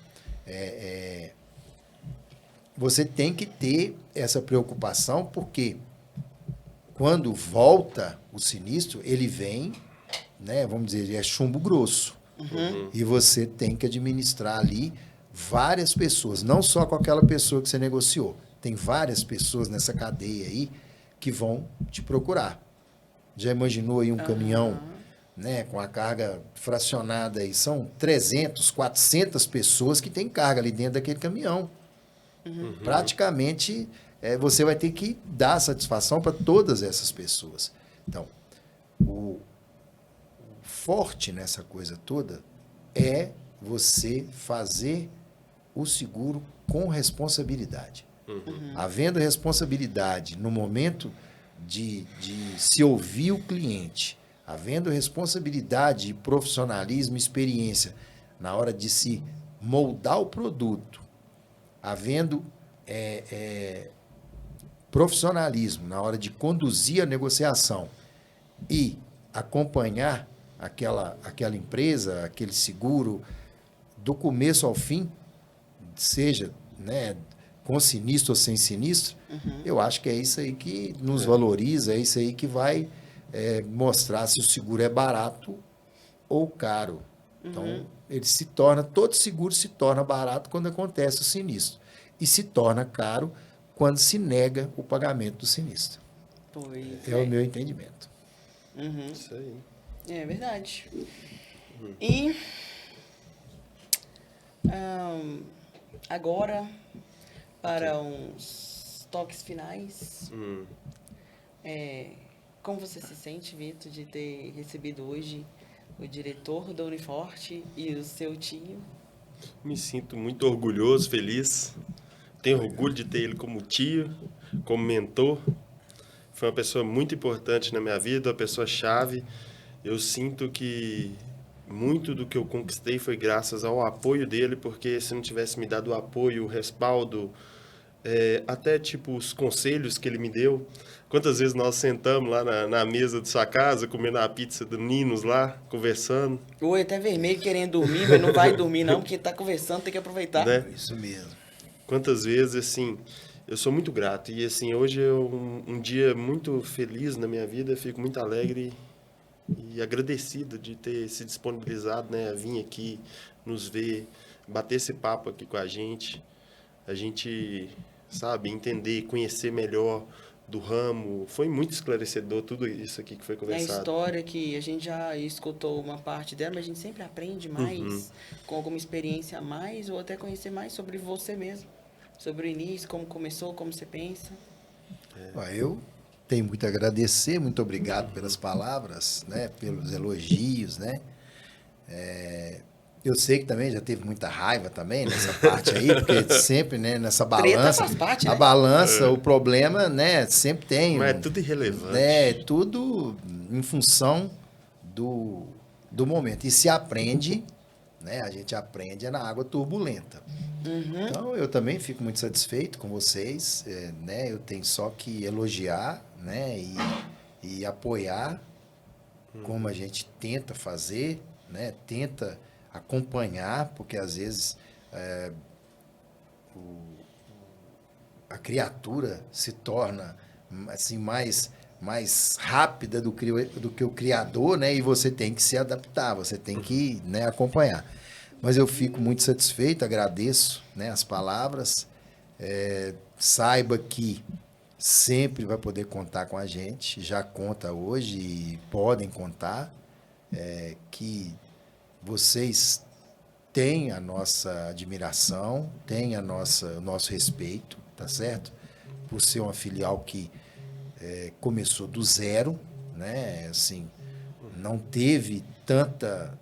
você tem que ter essa preocupação, porque quando volta o sinistro, ele vem, né, vamos dizer, é chumbo grosso. E você tem que administrar ali várias pessoas, não só com aquela pessoa que você negociou. Tem várias pessoas nessa cadeia aí que vão te procurar. Já imaginou aí um caminhão, né, com a carga fracionada aí? São 300, 400 pessoas que têm carga ali dentro daquele caminhão. Praticamente, você vai ter que dar satisfação para todas essas pessoas. Então, o forte nessa coisa toda é você fazer o seguro com responsabilidade. Havendo responsabilidade no momento de se ouvir o cliente, havendo responsabilidade, profissionalismo, experiência na hora de se moldar o produto, havendo profissionalismo na hora de conduzir a negociação e acompanhar aquela empresa, aquele seguro, do começo ao fim, seja, né, com sinistro ou sem sinistro, eu acho que é isso aí que nos valoriza, é isso aí que vai mostrar se o seguro é barato ou caro. Então, todo seguro se torna barato quando acontece o sinistro. E se torna caro quando se nega o pagamento do sinistro. Pois é o meu entendimento. Isso aí. É verdade. E agora, para uns toques finais, como você se sente, Vitor, de ter recebido hoje o diretor da Uniforte e o seu tio? Me sinto muito orgulhoso, feliz. Tenho orgulho de ter ele como tio, como mentor. Foi uma pessoa muito importante na minha vida, uma pessoa chave. Eu sinto que muito do que eu conquistei foi graças ao apoio dele, porque se não tivesse me dado o apoio, o respaldo, até tipo os conselhos que ele me deu. Quantas vezes nós sentamos lá na mesa de sua casa, comendo a pizza do Ninos lá, conversando. Oi, até vermelho querendo dormir, mas não vai dormir não, porque tá conversando, tem que aproveitar. Né? Isso mesmo. Quantas vezes, assim, eu sou muito grato. E, assim, hoje é um dia muito feliz na minha vida, fico muito alegre e agradecido de ter se disponibilizado, né, a vir aqui, nos ver, bater esse papo aqui com a gente, sabe, entender, conhecer melhor do ramo. Foi muito esclarecedor tudo isso aqui que foi É a conversado. história que a gente já escutou uma parte dela, mas a gente sempre aprende mais, com alguma experiência a mais, ou até conhecer mais sobre você mesmo. Sobre o início, como começou, como você pensa. Eu tenho muito a agradecer, muito obrigado pelas palavras, né, pelos elogios, né. Eu sei que também já teve muita raiva também nessa parte aí, porque sempre, né, nessa Treta balança, faz parte, a né? balança, o problema, né, sempre tem. Mas é tudo irrelevante. Né, tudo em função do momento. E se aprende, né, a gente aprende na água turbulenta. Então, eu também fico muito satisfeito com vocês, né, eu tenho só que elogiar, né, e apoiar como a gente tenta fazer, né, tenta acompanhar, porque às vezes a criatura se torna assim mais rápida do que o criador, né? E você tem que se adaptar, você tem que, né, acompanhar. Mas eu fico muito satisfeito, agradeço, né, as palavras. Saiba que sempre vai poder contar com a gente, já conta hoje e podem contar, que vocês têm a nossa admiração, têm o nosso respeito, tá certo? Por ser uma filial que começou do zero, né? Assim, não teve tanta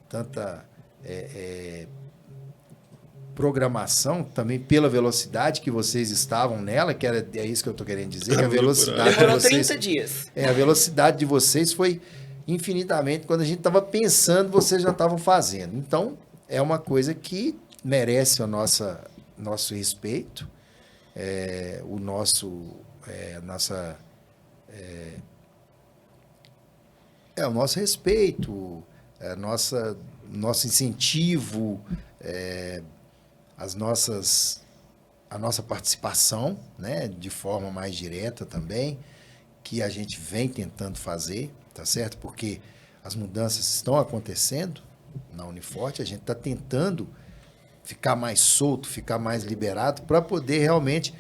programação, também pela velocidade que vocês estavam nela, é isso que eu estou querendo dizer, que a Demorou velocidade de Demorou vocês... 30 dias. A velocidade de vocês foi infinitamente, quando a gente estava pensando, vocês já estavam fazendo. Então, é uma coisa que merece o nosso respeito, o nosso respeito, nosso incentivo, a nossa participação, né, de forma mais direta também, que a gente vem tentando fazer, tá certo? Porque as mudanças estão acontecendo na Uniforte, a gente está tentando ficar mais solto, ficar mais liberado, para poder realmente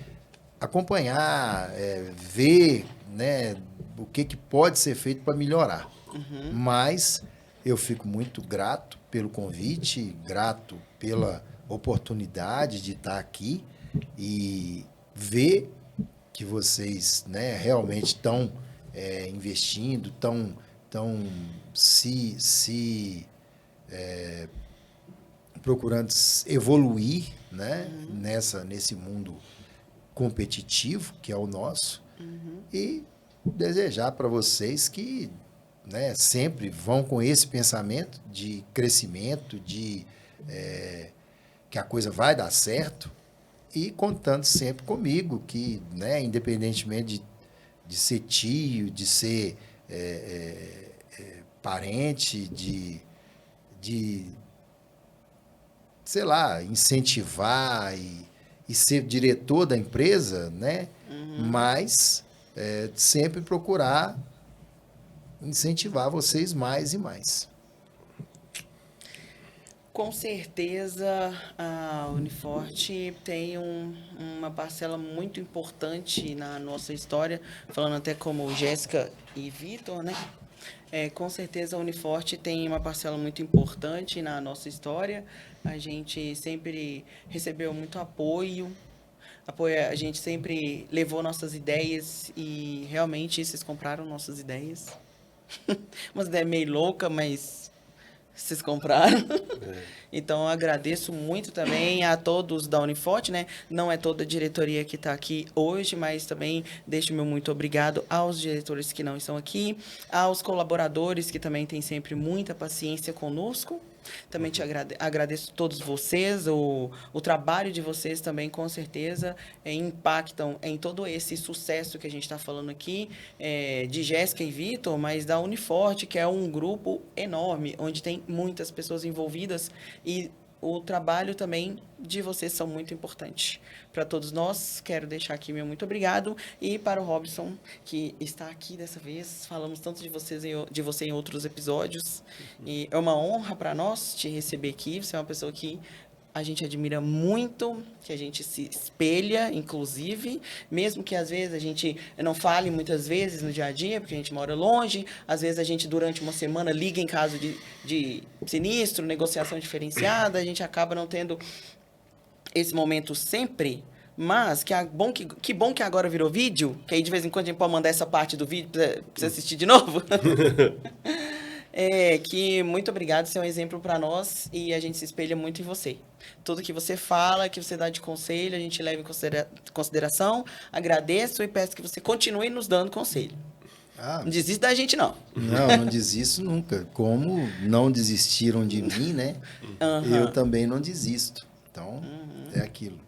acompanhar, ver, né, o que pode ser feito para melhorar. Mas eu fico muito grato pelo convite, grato pela oportunidade de estar aqui e ver que vocês, né, realmente estão investindo, estão se procurando evoluir, né, nesse mundo competitivo que é o nosso, e desejar para vocês que, né, sempre vão com esse pensamento de crescimento, de que a coisa vai dar certo, e contando sempre comigo, que, né, independentemente de ser tio, de ser parente, de sei lá, incentivar e ser diretor da empresa, né? Mas sempre procurar incentivar vocês mais e mais. Com certeza, a Uniforte tem uma parcela muito importante na nossa história, falando até como Jéssica e Vitor, né? Com certeza a Uniforte tem uma parcela muito importante na nossa história. A gente sempre recebeu muito apoio, a gente sempre levou nossas ideias e realmente vocês compraram nossas ideias. Umas ideias meio loucas, mas vocês compraram. Então, eu agradeço muito também a todos da Uniforte, né? Não é toda a diretoria que está aqui hoje, mas também deixo meu muito obrigado aos diretores que não estão aqui, aos colaboradores que também têm sempre muita paciência conosco. Também te agradeço a todos vocês, o trabalho de vocês também, com certeza, impactam em todo esse sucesso que a gente está falando aqui, de Jéssica e Vitor, mas da Uniforte, que é um grupo enorme, onde tem muitas pessoas envolvidas, e o trabalho também de vocês são muito importantes. Para todos nós, quero deixar aqui meu muito obrigado. E para o Robson, que está aqui dessa vez, falamos tanto de você em outros episódios. E é uma honra para nós te receber aqui. Você é uma pessoa que a gente admira muito, que a gente se espelha, inclusive, mesmo que às vezes a gente não fale muitas vezes no dia a dia, porque a gente mora longe, às vezes a gente durante uma semana liga em caso de sinistro, negociação diferenciada, a gente acaba não tendo esse momento sempre, mas que bom que agora virou vídeo, que aí de vez em quando a gente pode mandar essa parte do vídeo para você assistir de novo. Que muito obrigado, você é um exemplo para nós e a gente se espelha muito em você. Tudo que você fala, que você dá de conselho, a gente leva em consideração. Agradeço e peço que você continue nos dando conselho. Não desista da gente, não. Não desisto nunca. Como não desistiram de mim, né? Eu também não desisto. Então, é aquilo.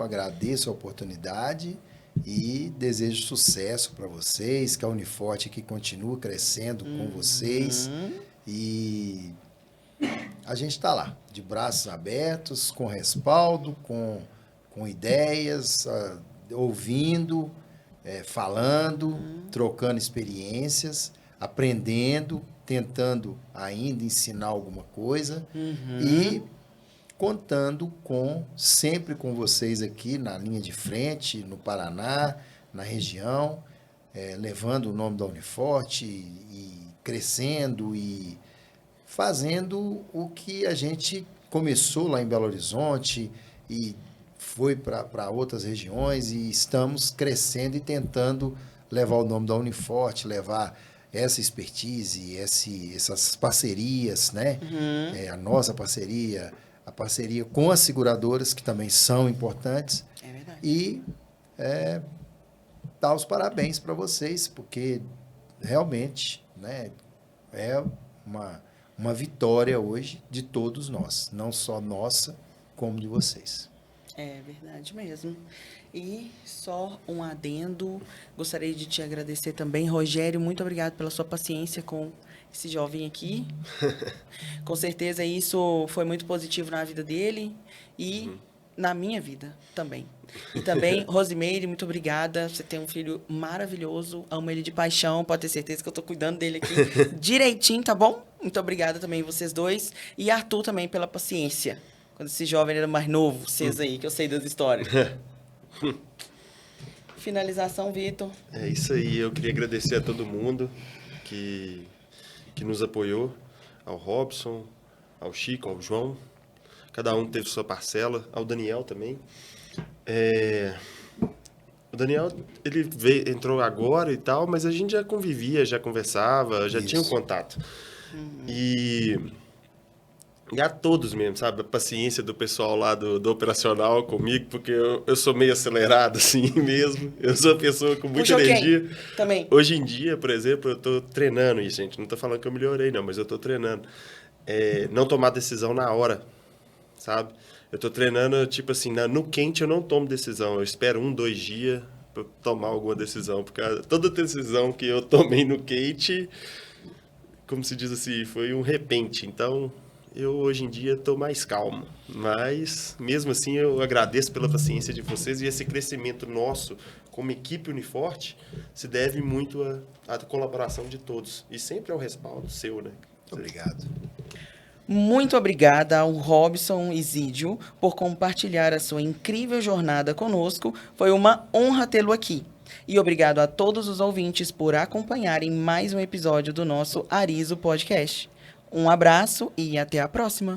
Agradeço a oportunidade e desejo sucesso para vocês, que a Uniforte aqui continue crescendo com vocês. E a gente está lá, de braços abertos, com respaldo, com ideias, ouvindo, falando, trocando experiências, aprendendo, tentando ainda ensinar alguma coisa e contando sempre com vocês aqui na linha de frente, no Paraná, na região, levando o nome da Uniforte e crescendo e fazendo o que a gente começou lá em Belo Horizonte e foi para outras regiões, e estamos crescendo e tentando levar o nome da Uniforte, levar essa expertise, essas parcerias, né? A nossa parceria, a a parceria com as seguradoras, que também são importantes. É verdade. E dar os parabéns para vocês, porque realmente, né, é uma vitória hoje de todos nós, não só nossa, como de vocês. É verdade mesmo. E só um adendo, gostaria de te agradecer também, Rogério, muito obrigado pela sua paciência com esse jovem aqui. Com certeza isso foi muito positivo na vida dele e na minha vida também. E também, Rosimeire, muito obrigada. Você tem um filho maravilhoso, amo ele de paixão, pode ter certeza que eu tô cuidando dele aqui direitinho, tá bom? Muito obrigada também vocês dois. E Arthur também pela paciência. Quando esse jovem era mais novo, vocês aí, que eu sei das histórias. Finalização, Vitor. É isso aí, eu queria agradecer a todo mundo que nos apoiou, ao Robson, ao Chico, ao João, cada um teve sua parcela, ao Daniel também. O Daniel, ele entrou agora e tal, mas a gente já convivia, já conversava, já tinha um contato. E a todos mesmo, sabe? A paciência do pessoal lá do operacional comigo, porque eu sou meio acelerado assim mesmo. Eu sou uma pessoa com muita energia. Também. Hoje em dia, por exemplo, eu tô treinando isso, gente. Não tô falando que eu melhorei, não, mas eu tô treinando. Não tomar decisão na hora, sabe? Eu tô treinando, tipo assim, no quente eu não tomo decisão. Eu espero 1, 2 dias pra tomar alguma decisão. Porque toda decisão que eu tomei no quente, como se diz assim, foi um repente. Então, eu hoje em dia estou mais calmo, mas mesmo assim eu agradeço pela paciência de vocês e esse crescimento nosso como equipe Uniforte se deve muito à colaboração de todos e sempre ao respaldo seu, né? Obrigado. Muito obrigada ao Robson Isídio por compartilhar a sua incrível jornada conosco. Foi uma honra tê-lo aqui. E obrigado a todos os ouvintes por acompanharem mais um episódio do nosso Arizo Podcast. Um abraço e até a próxima!